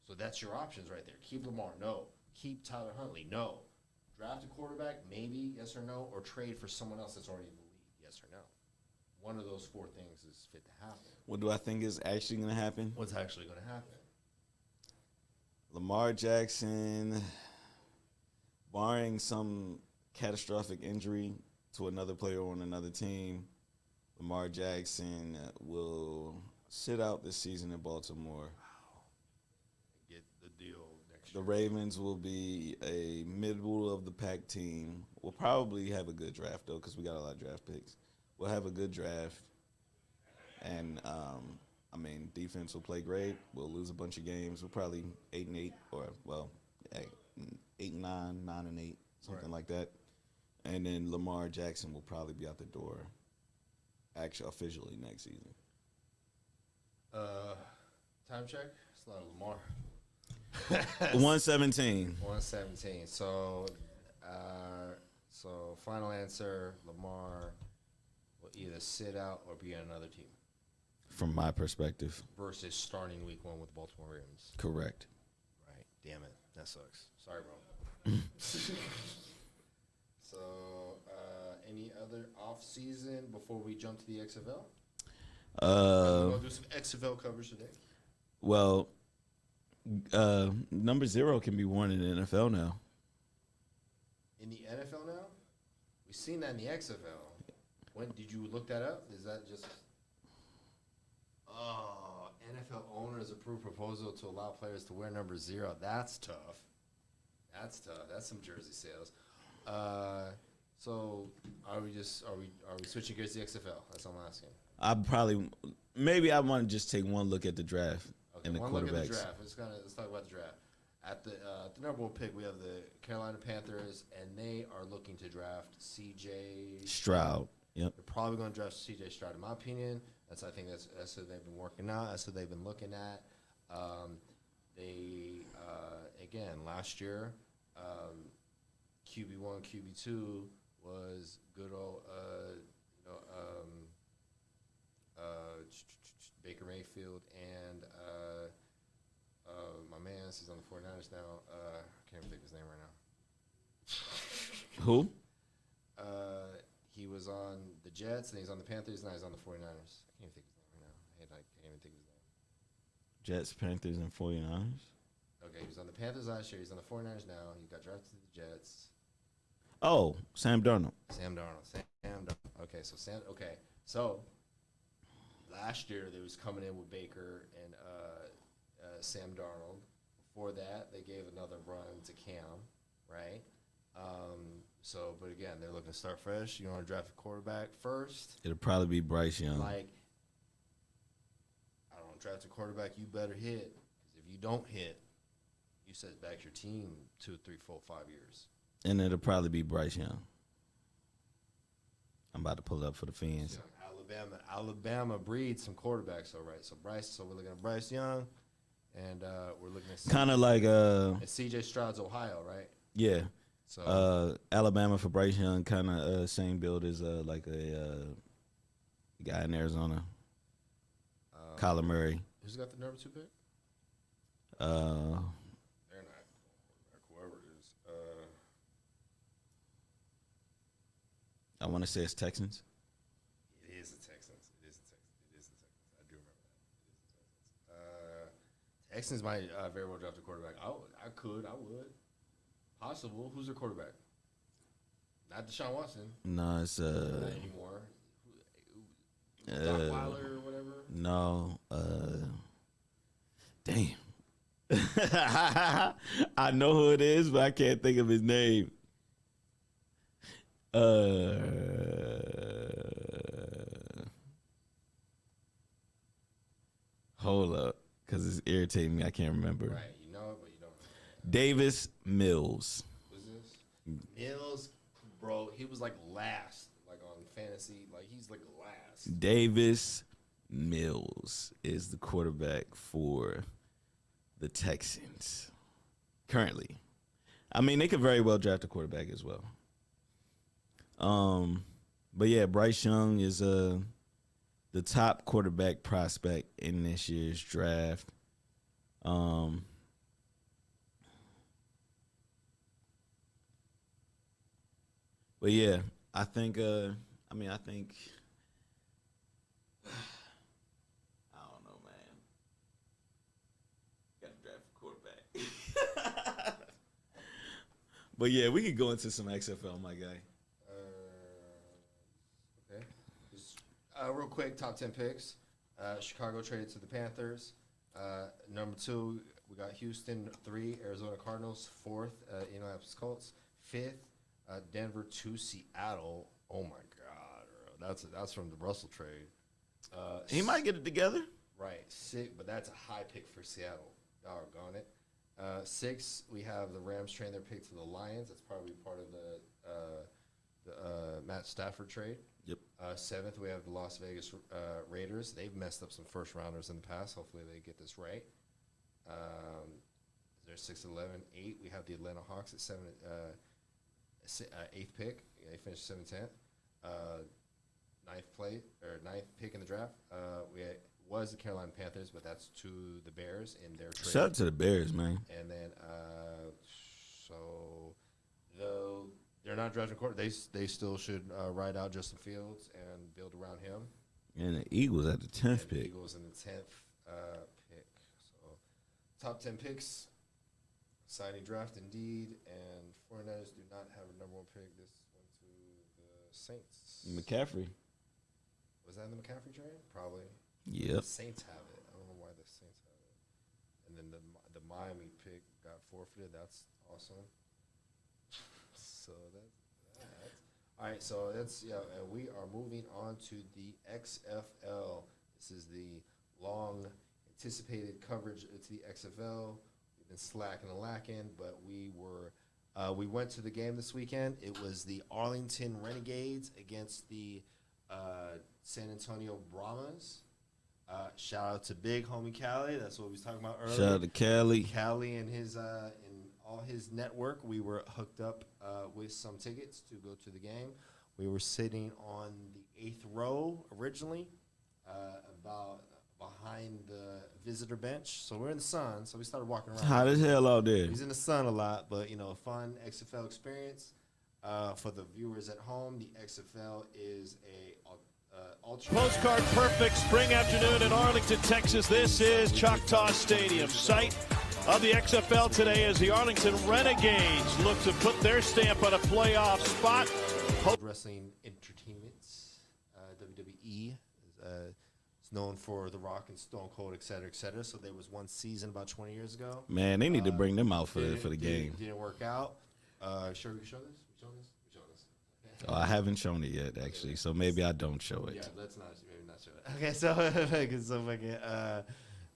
So that's your options right there. Keep Lamar, no. Keep Tyler Huntley, no. Draft a quarterback, maybe, yes or no, or trade for someone else that's already in the league, yes or no. One of those 4 things is fit to happen. What do I think is actually going to happen? What's actually going to happen? Lamar Jackson, barring some catastrophic injury to another player on another team, Lamar Jackson will sit out this season in Baltimore. Get the deal next The year. Ravens will be a middle of the pack team. We'll probably have a good draft though, because we got a lot of draft picks. We'll have a good draft, and defense will play great. We'll lose a bunch of games. We're probably 8-8, or 8-9, 9-8, something like that. And then Lamar Jackson will probably be out the door, actually officially next season. Time check. It's a lot of Lamar. 117. 117. So final answer: Lamar will either sit out or be on another team. From my perspective, Versus starting week 1 with the Baltimore Ravens. correct. Right. Damn it. That sucks. Sorry, bro. So, any other off season before we jump to the XFL? We're gonna do some XFL coverage today. Well, number 0 can be worn in the NFL now. In the NFL now, we've seen that in the XFL. When did you look that up? Is that just? Oh, NFL owners approve proposal to allow players to wear number 0. That's tough. That's some jersey sales. So are we switching gears to the XFL? That's what I'm asking. Maybe I want to just take one look at the draft and the one quarterbacks. look at the draft. Let's talk about the draft. At the number 1 pick, we have the Carolina Panthers, and they are looking to draft C.J. Stroud. Yep. They're probably going to draft C.J. Stroud, in my opinion. I think that's what they've been working out. That's what they've been looking at. They again last year, QB1, QB2 was good old Baker Mayfield and my man. He's on the 49ers now. I can't even think of his name right now. Who? He was on the Jets, and he's on the Panthers, and now he's on the 49ers. I can't even think of his name right now. I can't even think of his name. Jets, Panthers, and 49ers. Okay, he was on the Panthers last year. He's on the 49ers now. He got drafted to the Jets. Oh, Sam Darnold. Sam Darnold. Okay, so last year they was coming in with Baker and Sam Darnold. Before that, they gave another run to Cam, right? But again, they're looking to start fresh. You want to draft a quarterback first? It'll probably be Bryce Young. I don't draft a quarterback. You better hit, because if you don't hit, you set back your team 2, 3, 4, 5 years. And it'll probably be Bryce Young. I'm about to pull it up for the fans. Alabama breeds some quarterbacks, all right. So we're looking at Bryce Young, and we're looking at Kind of like C.J. Stroud's Ohio, right? yeah. So Alabama for Bryce Young, kind of same build as like a guy in Arizona, Kyler Murray. Who's got the number 2 pick? Uh, They're not. want to say it's Texans. It is the Texans. It is the Texans. I do remember that. It is the Texans. Texans might very well draft a quarterback. I would. Possible. Who's their quarterback? Not Deshaun Watson. No, it's Not anymore. Weiler or whatever. No, damn. I know who it is, but I can't think of his name. Hold up, because it's irritating me. I can't remember. Right. You know it, but you don't know. Davis Mills. Who's this? Mills, bro. He was like last, like on fantasy. Like he's like last. Davis Mills is the quarterback for the Texans currently. I mean, they could very well draft a quarterback as well. But yeah, Bryce Young is the top quarterback prospect in this year's draft. But yeah, I think I think I don't know, man. Got to draft a quarterback. But yeah, we could go into some XFL, my guy. Okay. Just, real quick, top 10 picks. Chicago traded to the Panthers. Number 2, we got Houston 3, Arizona Cardinals 4th, Indianapolis Colts 5th, Denver 2, Seattle. Oh my God, bro. That's from the Russell trade. He might get it together. Right, 6, but that's a high pick for Seattle. Doggone it. 6, we have the Rams trading their pick to the Lions. That's probably part of the Matt Stafford trade. Yep. 7th, we have the Las Vegas Raiders. They've messed up some first rounders in the past. Hopefully, they get this right. They're 6, 11, 8. We have the Atlanta Hawks at 8th pick. They finished 7th, 10th. 9th pick in the draft. Was the Carolina Panthers, but that's to the Bears in their trade. Shout out to the Bears, man. And then, so though they're not drafting quarterback, they still should ride out Justin Fields and build around him. And the Eagles at the 10th And pick. Eagles in the 10th pick. So top 10 picks, signing draft indeed, and 49ers do not have a number 1 pick. This went to the Saints. McCaffrey. Was that in the McCaffrey trade? Probably. Yep. The Saints have it. I don't know why the Saints have it. And then the Miami pick got forfeited. That's awesome. So that's all right. So that's and we are moving on to the XFL. This is the long anticipated coverage to the XFL. We've been slacking and lacking, but we went to the game this weekend. It was the Arlington Renegades against the San Antonio Brahmas. Shout out to Big Homie Cali. That's what we was talking about earlier. Shout out to Cali. Cali and his and all his network. We were hooked up with some tickets to go to the game. We were sitting on the 8th row originally, about behind the visitor bench. So we're in the sun. So we started walking around. It's hot as hell out there. He's in the sun a lot, but a fun XFL experience. For the viewers at home, the XFL is a ultra Postcard perfect spring afternoon in Arlington, Texas. This is Choctaw Stadium, site of the XFL today as the Arlington Renegades look to put their stamp on a playoff spot. Wrestling Entertainment, WWE, is known for The Rock and Stone Cold, et cetera, et cetera. So there was one season about 20 years ago. Man, they need to bring them out for the game. Didn't work out. Sure, we can show this? We show this? Oh, I haven't shown it yet, actually, so maybe I don't show it. Yeah, let's maybe not show it. Okay, so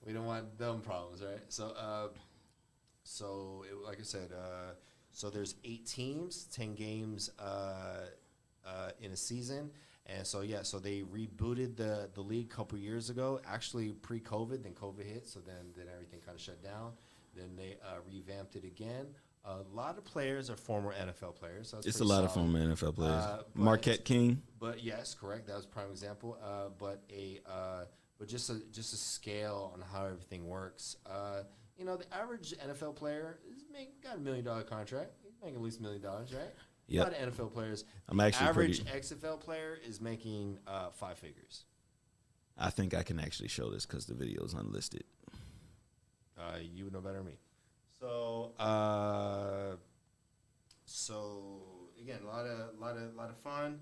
we don't want dumb problems, right? So like I said, so there's 8 teams, 10 games in a season, and so they rebooted the league a couple years ago, actually pre-COVID. Then COVID hit, so then everything kind of shut down. Then they revamped it again. A lot of players are former NFL players. So It's a lot of former NFL players. Marquette King. But yes, correct. That was a prime example. But just a scale on how everything works. The average NFL player got $1 million contract. He's making at least $1 million, right? Yep. A lot of NFL players. I'm The actually average pretty- XFL player is making 5 figures. I think I can actually show this because the video is unlisted. You would know better than me. So again, a lot of fun.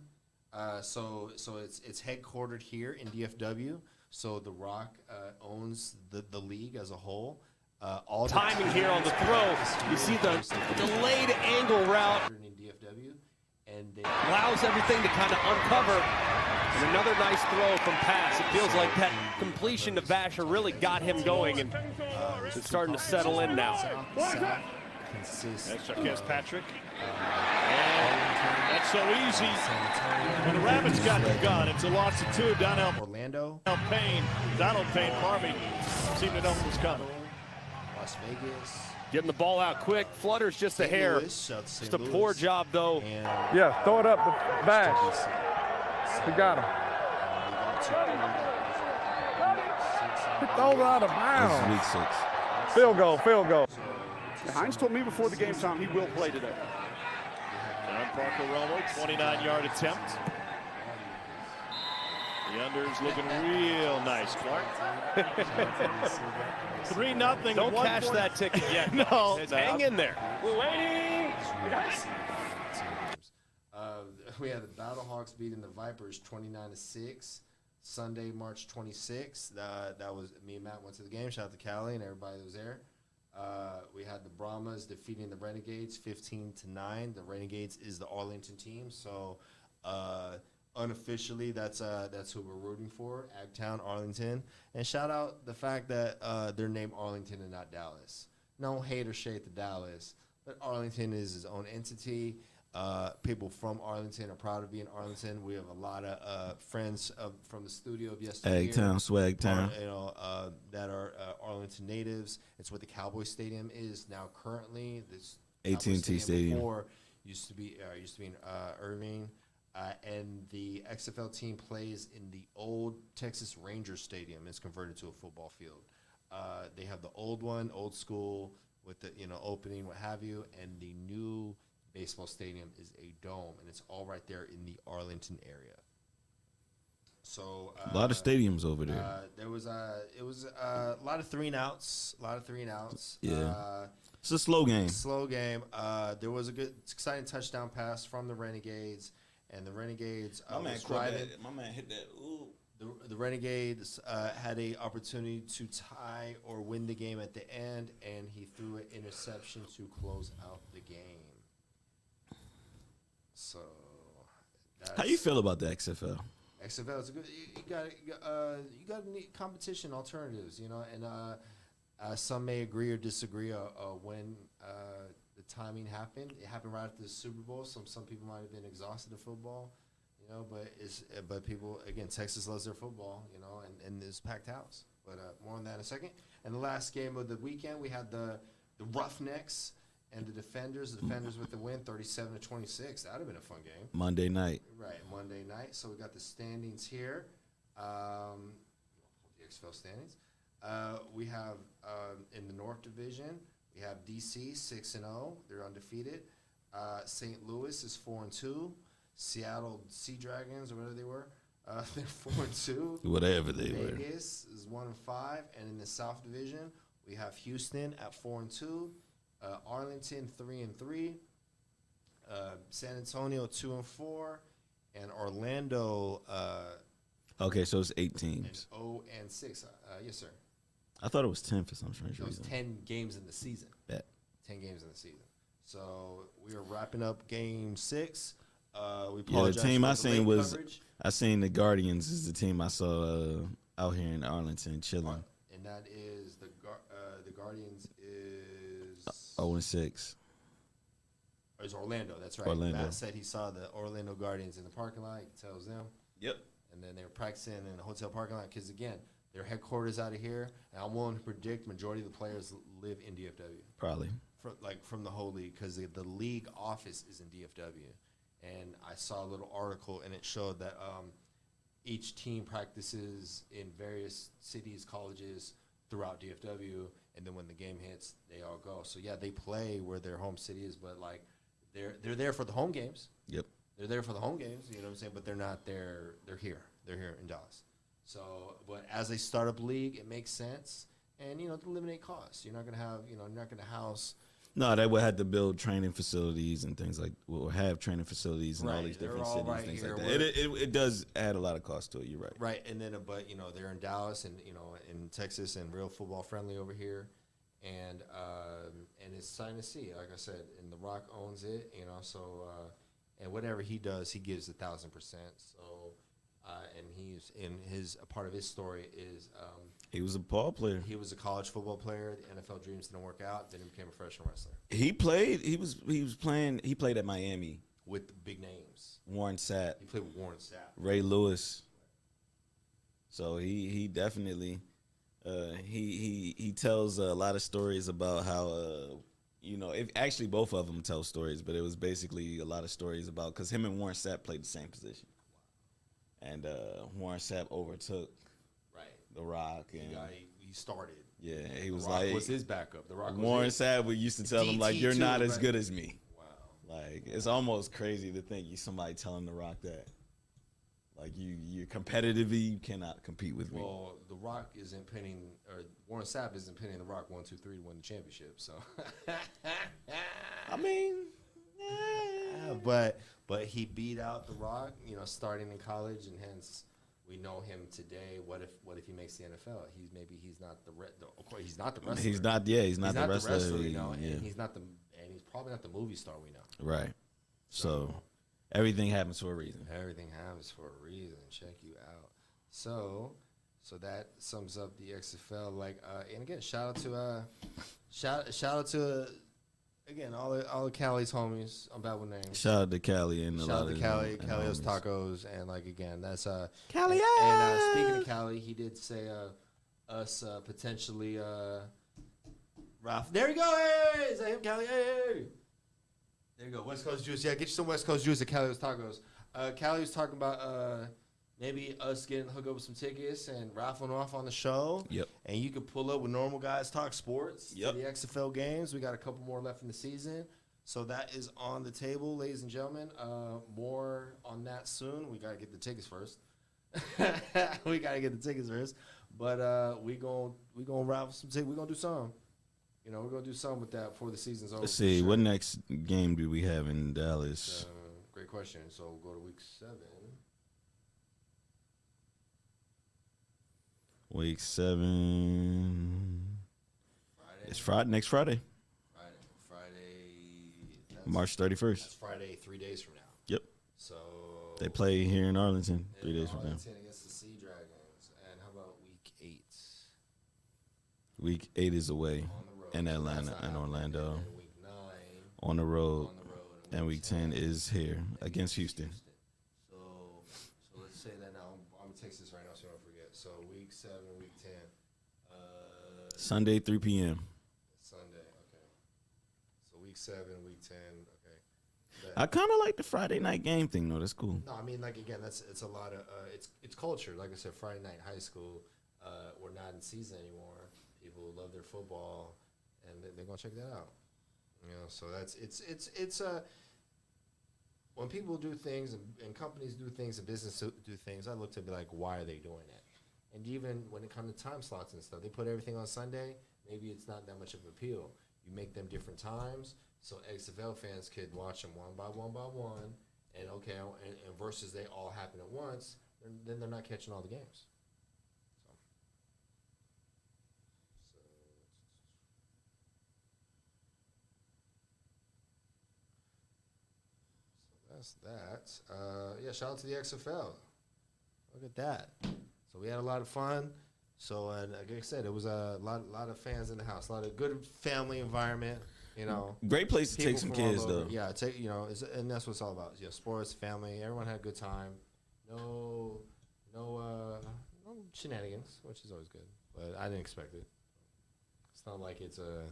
So it's headquartered here in DFW. So The Rock owns the league as a whole. All the Timing here on the throw. You see the delayed angle route. in DFW, and they Allows everything to kind of uncover. And another nice throw from pass. It feels like that completion to Vasher really got him going, and it's starting to settle in now. South consists That's Marquez Patrick. And that's so easy. When the Rabbits got the gun, it's a loss of 2. Donald Orlando, Payne, Parmy seemed to know what was coming. Las Vegas, Getting the ball out quick. Flutter's just a St. hair. Louis, shout out to St. Just a Louis, poor job, though. and Yeah, throw it up the Vash. He got him. He throws it out of This is bounds. week 6. Field goal, field goal. Hines told me before the game time he will play today. John Parker Romo, 29-yard attempt. The under's looking real nice, Clark. 3-0. Don't cash that ticket yet. No, Just no. hang in there. We're waiting. We had the Battlehawks beating the Vipers 29-6. Sunday, March 26th. That was me and Matt went to the game. Shout out to Callie and everybody that was there. We had the Brahmas defeating the Renegades 15-9. The Renegades is the Arlington team, so unofficially that's who we're rooting for. Agtown, Arlington, and shout out the fact that they're named Arlington and not Dallas. No hate or shade to Dallas, but Arlington is his own entity. People from Arlington are proud of being Arlington. We have a lot of friends from the studio of yesterday. Eggtown, Swag Town. That are Arlington natives. It's what the Cowboy Stadium is now currently. This AT&T Cowboy Stadium. before used to be in Irving, and the XFL team plays in the old Texas Rangers Stadium. It's converted to a football field. They have the old one, old school, with the opening, what have you, and the new baseball stadium is a dome, and it's all right there in the Arlington area. So A lot of stadiums over there. it was a lot of 3-and-outs. Yeah. It's a slow game. Slow game. There was a good, exciting touchdown pass from the Renegades, and the Renegades was driving. My man hit that. Ooh. The Renegades had a opportunity to tie or win the game at the end, and he threw an interception to close out the game. So, How you feel about the XFL? XFL is a good. You got to need competition alternatives, and some may agree or disagree when the timing happened. It happened right after the Super Bowl. Some people might have been exhausted of football, but people, again, Texas loves their football, and it's packed house. But more on that in a second. And the last game of the weekend, we had the Roughnecks and the Defenders. The Defenders with the win, 37-26. That would have been a fun game. Monday night. Right, Monday night. So we got the standings here. The XFL standings. We have in the North Division, we have DC 6-0. They're undefeated. St. Louis is 4-2. Seattle Sea Dragons, or whatever they were, they're 4-2. Whatever they were. Vegas is 1-5, and in the South Division, we have Houston at 4-2. Arlington 3-3, San Antonio 2-4, and Orlando Okay, so it's 8 teams. 0-6. Yes, sir. I thought it was 10 for some strange It was reason. 10 games in the season. Bet. 10 games in the season. So we are wrapping up Game 6. We Yeah, the apologize team for I the seen late was coverage, I seen the Guardians is the team I saw out here in Arlington chilling. and that is the Guardians is 0-6. Is Orlando. That's right. Orlando. Matt said he saw the Orlando Guardians in the parking lot. He tells them. Yep. And then they were practicing in a hotel parking lot because, again, their headquarters out of here. And I'm willing to predict majority of the players live in DFW, Probably. from the whole league, because the league office is in DFW. And I saw a little article, and it showed that each team practices in various cities, colleges throughout DFW, and then when the game hits, they all go. So, yeah, they play where their home city is, but, like, they're there for the home games. Yep. They're there for the home games. You know what I'm saying? But they're not there. They're here. They're here in Dallas. So, but as a startup league, it makes sense. And to eliminate costs. You're not gonna have you're not gonna house. No, they would have to build training facilities and things like, or have training facilities in all Right, these they're different all cities, right things here. like that. It does add a lot of cost to it. You're right. Right, and then but they're in Dallas and in Texas and real football friendly over here, and it's exciting to see. Like I said, and The Rock owns it, so and whatever he does, he gives 1,000%. So and he's in his a part of his story is He was a ball player. he was a college football player. The NFL dreams didn't work out. Then he became a professional wrestler He played. He was playing. He played at Miami. with the big names. Warren Sapp, He played with Warren Sapp. Ray Lewis. So he definitely he tells a lot of stories about how actually both of them tell stories, but it was basically a lot of stories about because him and Warren Sapp played the same position, and Warren Sapp overtook Right. The Rock, and He started. yeah, he The was Rock like was his backup. The Rock was Warren his. Sapp would used to tell him like, "You're DT not too, as right? good as me." Wow. Like it's almost crazy to think you somebody telling The Rock that. Like you competitively, you cannot compete with me. Well, The Rock isn't pinning, or Warren Sapp isn't pinning The Rock 1, 2, 3 to win the championship. So, I mean, but he beat out The Rock, starting in college, and hence we know him today. What if he makes the NFL? He's not the of course he's not the wrestler. he's not. Yeah, he's not the wrestler. we yeah. know, and he's probably not the movie star we know. Right. So everything happens for a reason. Everything happens for a reason. Check you out. So that sums up the XFL. And again, shout out to again all the Cali's homies. I'm bad with names. Shout out to Cali and a Shout lot out to of Cali, them, Cali's homies. Tacos, and again, that's Cali. And speaking of Cali, he did say us potentially Ralph. There you go. Hey, is that him, Cali? Hey. There you go. West Coast juice. Yeah, get you some West Coast juice at Cali's Tacos. Cali was talking about maybe us getting hooked up with some tickets and raffling off on the show. Yep. And you could pull up with Normal Guys Talk Sports. Yep. For the XFL games. We got a couple more left in the season. So that is on the table, ladies and gentlemen. More on that soon. We got to get the tickets first. But we gonna raffle some tickets. We gonna do some. We're gonna do something with that before the season's over. Let's for see. sure. What next game do we have in Dallas? Great question. So we'll go to week 7. Week 7. Friday. It's Friday. Next Friday, Friday. March 31st. That's Friday, 3 days from now. Yep. So They play here in Arlington 3 days from now. Arlington against the Sea Dragons. And how about week 8? Week 8 is away On the road. in So Atlanta that's not and happening. Orlando. And week 9 On the road. on the road. And week 10 is here against Houston. So let's say that now. I'm gonna text this right now so I don't forget. So week 7, week 10, Sunday, 3 p.m. Sunday. Okay. So week 7, week 10. Okay. I kind of like the Friday night game thing, though. That's cool. No, I mean, again, it's a lot of it's culture. Like I said, Friday night high school. We're not in season anymore. People love their football, and they're gonna check that out. So that's it's when people do things and companies do things and businesses do things, I look to be like, why are they doing it? And even when it comes to time slots and stuff, they put everything on Sunday. Maybe it's not that much of an appeal. You make them different times so XFL fans could watch them one by one, and and versus they all happen at once, then they're not catching all the games. That's that. Shout out to the XFL. Look at that. So we had a lot of fun. So and like I said, it was a lot of fans in the house, a lot of good family environment. Great place to take people some from all kids, over. though. Yeah, and that's what it's all about. Sports, family. Everyone had a good time. No shenanigans, which is always good. But I didn't expect it. It's not like it's a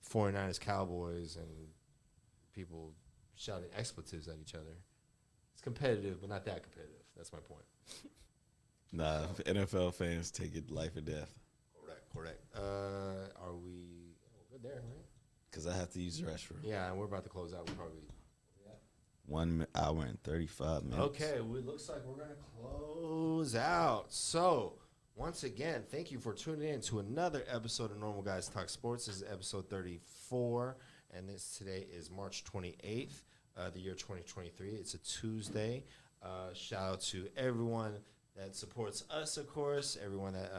49ers Cowboys and people shouting expletives at each other. It's competitive, but not that competitive. That's my point. Nah, NFL fans take it life or death. Correct. Are we good there, right? Because I have to use the restroom. Yeah, and we're about to close out. We probably 1 hour and 35 minutes. Okay, well, it looks like we're going to close out. So, once again, thank you for tuning in to another episode of Normal Guys Talk Sports. This is episode 34, and today is March 28th, the year 2023. It's a Tuesday. Shout out to everyone that supports us, of course, everyone that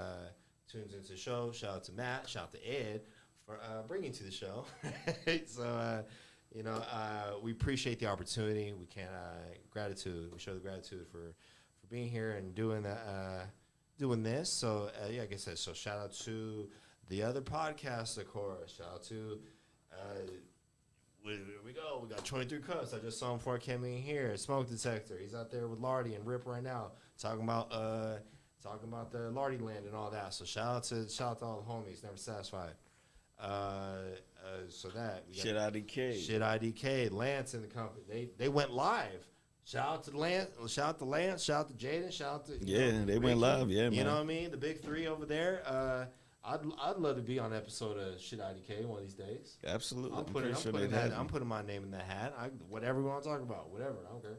tunes into the show. Shout out to Matt. Shout out to Ed for bringing to the show. So, we appreciate the opportunity. We can't gratitude. We show the gratitude for being here and doing this. So like I said, so shout out to the other podcasts, of course. Shout out to here we go. We got 23 Cups. I just saw him before I came in here. Smoke Detector. He's out there with Lardy and Rip right now, talking about the Lardy land and all that. So shout out to all the homies. Never Satisfied. So that we got Shit IDK. Shit IDK, Lance and the company. They went live. Shout out to Lance. Shout out to Lance. Shout out to Jaden. Shout out to They went live. Yeah, man. You know what I mean? The big three over there. I'd love to be on an episode of Shit IDK one of these days. Absolutely. I'm putting my name in that hat. Whatever we want to talk about, whatever. I don't care.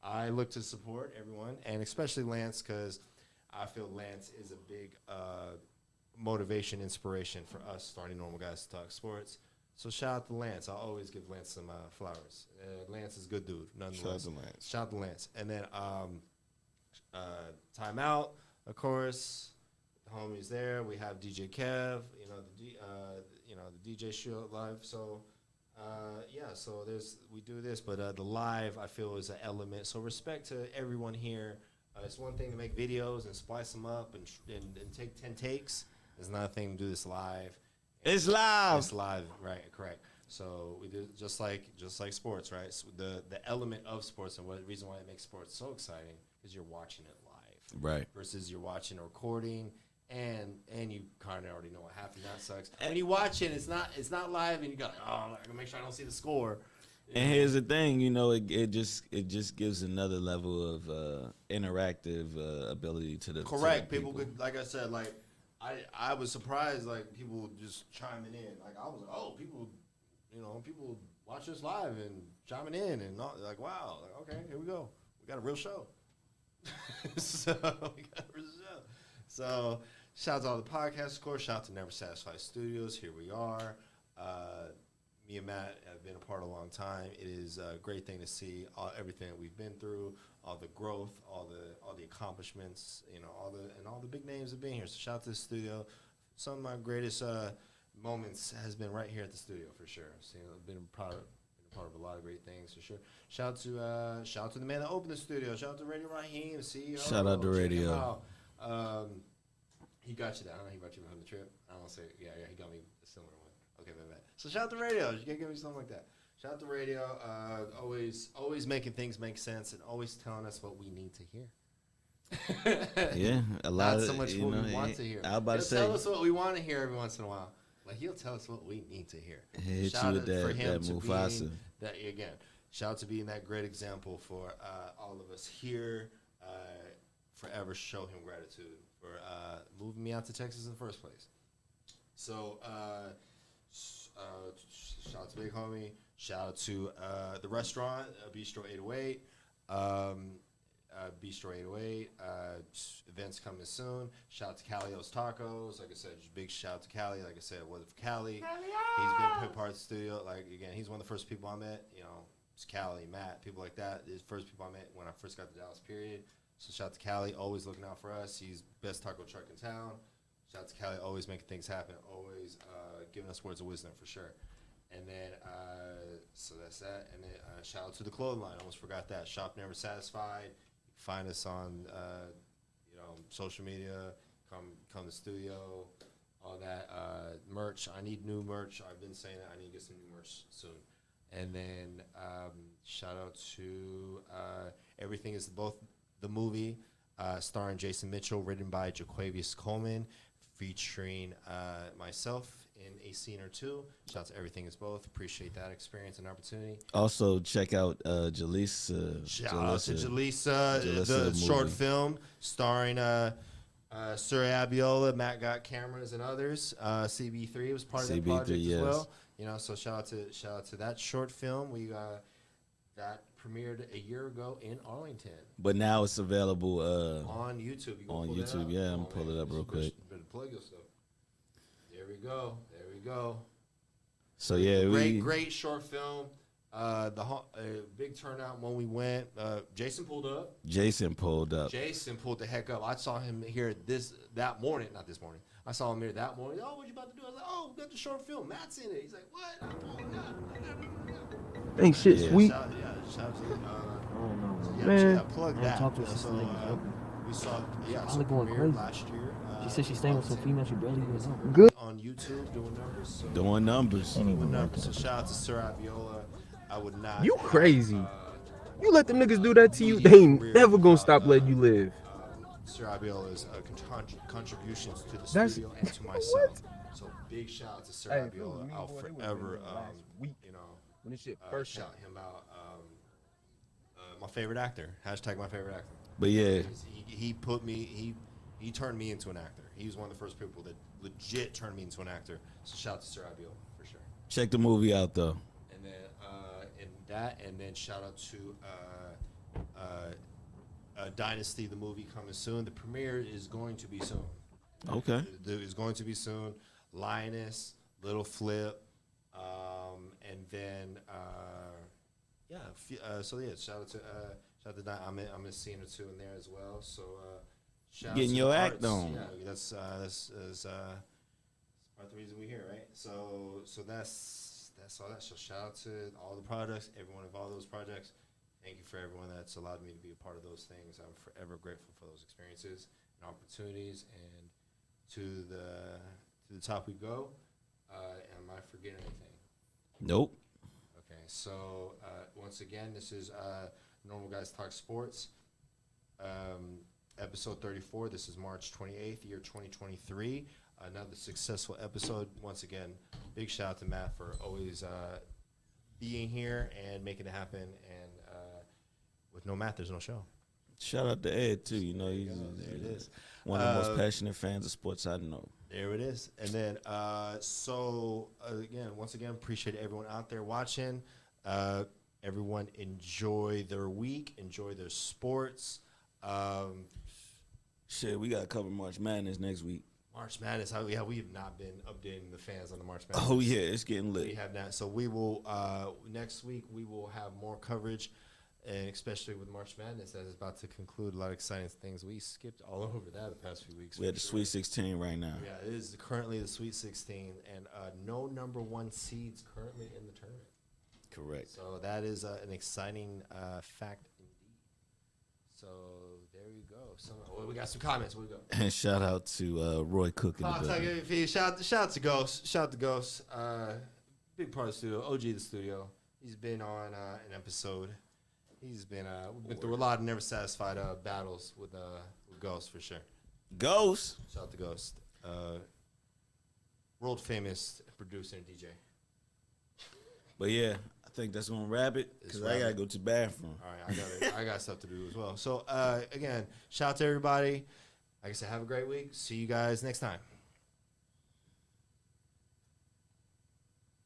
I look to support everyone, and especially Lance, because I feel Lance is a big motivation, inspiration for us starting Normal Guys to Talk Sports. So shout out to Lance. I'll always give Lance some flowers. Lance is a good dude, nonetheless. Shout out to Lance. And then Time Out, of course. The homies there. We have DJ Kev. The DJ show live. So so we do this, but the live I feel is an element. So respect to everyone here. It's one thing to make videos and splice them up and take 10 takes. It's another thing to do this live. It's live. It's live, right? Correct. So we do just like sports, right? So the element of sports and the reason why it makes sports so exciting is you're watching it live, Right. Versus you're watching a recording and you kind of already know what happened. That sucks. When you watch it, it's not live, and you go, I gotta make sure I don't see the score. And here's the thing, it just gives another level of interactive ability to the Correct. to the People could, like I said, like I was surprised, like people just chiming in. Like I was like, oh, people watch us live and chiming in and all, like, wow, like, okay, here we go. We got a real show. So shout out to all the podcasts, of course. Shout out to Never Satisfied Studios. Here we are. Me and Matt have been apart a long time. It is a great thing to see everything that we've been through, all the growth, all the accomplishments, all the big names have been here. So shout out to the studio. Some of my greatest moments has been right here at the studio for sure. So I've been part of a lot of great things for sure. Shout out to the man that opened the studio. Shout out to Radio Raheem, CEO. Shout out to Radio. He got you down. He brought you from the trip. I don't say yeah. He got me a similar one. Okay, bad. So shout out to Radio. You can give me something like that. Shout out to Radio. Always making things make sense and always telling us what we need to hear. Yeah, a lot. Not so much what we want to hear. I was about to say, tell us what we want to hear every once in a while. Like he'll tell us what we need to hear. Hit Shout you with out for that him to Mufasa. Shout out to being that great example for all of us here. Forever show him gratitude for moving me out to Texas in the first place. So shout out to Big Homie. Shout out to the restaurant, Bistro 808. Bistro 808. Events coming soon. Shout out to Calio's Tacos. Like I said, just big shout out to Cali. Like I said, was it for Cali? He's been part of the studio. Like, again, he's one of the first people I met. It's Cali, Matt, people like that. He's the first people I met when I first got to Dallas, period. So shout out to Cali, always looking out for us. He's best taco truck in town. Shout out to Cali, always making things happen, always giving us words of wisdom for sure. And then, so that's that. And then shout out to the clothing line. I almost forgot that. Shop Never Satisfied. Find us on, social media. Come to the studio. All that merch. I need new merch. I've been saying that I need to get some new merch soon. And then shout out to Everything is Both, the movie, starring Jason Mitchell, written by Jaquavius Coleman, featuring myself in a scene or two. Shout out to Everything is Both. Appreciate that experience and opportunity. Also, check out Jaleesa. Shout out to Jaleesa, the short film starring Sir Abiola, Matt Got Cameras, and others. CB3 was part of that project as well. So shout out to that short film. We that premiered a year ago in Arlington But now it's available. on YouTube. You gonna On pull that YouTube, up? yeah, Come I'm on, pull man. it up You real better- quick. Better plug your stuff. There we go. There we go. So yeah, Great short film. Big turnout when we went. Jason pulled up. Jason pulled up. Jason pulled the heck up. I saw him here that morning. Not this morning. I saw him here that morning. Oh, what you about to do? I was like, oh, we got the short film. Matt's in it. He's like, what? I pulled it up. Ain't shit sweet. Shout out to Man, plug I that. talked to her So, sister niggas, yo. we saw probably going premiered crazy. last year. She said she's staying with some female she barely even know. Good. On YouTube doing numbers. So, Doing numbers. doing numbers. So shout out to Sir Abiola. I would not. You crazy. You let them niggas do that to you, they ain't never gonna stop letting you live. Sir Abiola's contributions to the That's- studio and to myself. So big shout out to Sir Hey, if it was Abiola. me, I'll boy, they would've forever, been last week you know, when this shit first shout him out. My favorite actor. Hashtag my favorite actor. But yeah, He put me. He turned me into an actor. He was one of the first people that legit turned me into an actor. So shout out to Sir Abiola for sure. check the movie out though. And then and then shout out to Dynasty, the movie coming soon. The premiere is going to be soon. Okay. It's going to be soon. Lioness, Little Flip, and then so yeah. Shout out to I'm in a scene or two in there as well. So shout out Getting to your the act arts. on. Yeah, that's part of the reason we're here, right? So that's all that. So shout out to all the projects, everyone involved in those projects. Thank you for everyone that's allowed me to be a part of those things. I'm forever grateful for those experiences and opportunities. And to the top we go. Am I forgetting anything? Nope. Okay, so once again, this is Normal Guys Talk Sports, episode 34. This is March 28th, year 2023. Another successful episode. Once again, big shout out to Matt for always being here and making it happen. And with no Matt, there's no show. Shout out to Ed too. You know, he's There it is. one of the most passionate fans of sports I know. There it is. And then, once again, appreciate everyone out there watching. Everyone enjoy their week, enjoy their sports. Shit, we got to cover March Madness next week. March Madness, we have not been updating the fans on the March Madness. Oh yeah, it's getting We lit. have not. So we will, next week, we will have more coverage, and especially with March Madness as it's about to conclude. A lot of exciting things. We skipped all over that the past few weeks. We had for the sure. Sweet 16 right now. Yeah, it is currently the Sweet 16, and no number one seeds currently in the tournament. Correct. So that is an exciting fact indeed. So there you go. We got some comments. Where we go? And shout out to Roy Cook in the building. Shout out to Ghost. Shout out to Ghost. Big part of the studio. OG of the studio. He's been on an episode. He's been we've been through a lot of never satisfied battles with Ghost for sure. Ghost. Shout out to Ghost. World famous producer and DJ. But yeah, I think that's gonna wrap it It's because I gotta wrap it. go to the bathroom. All right, I got stuff to do as well. So again, shout out to everybody. Like I said, have a great week. See you guys next time.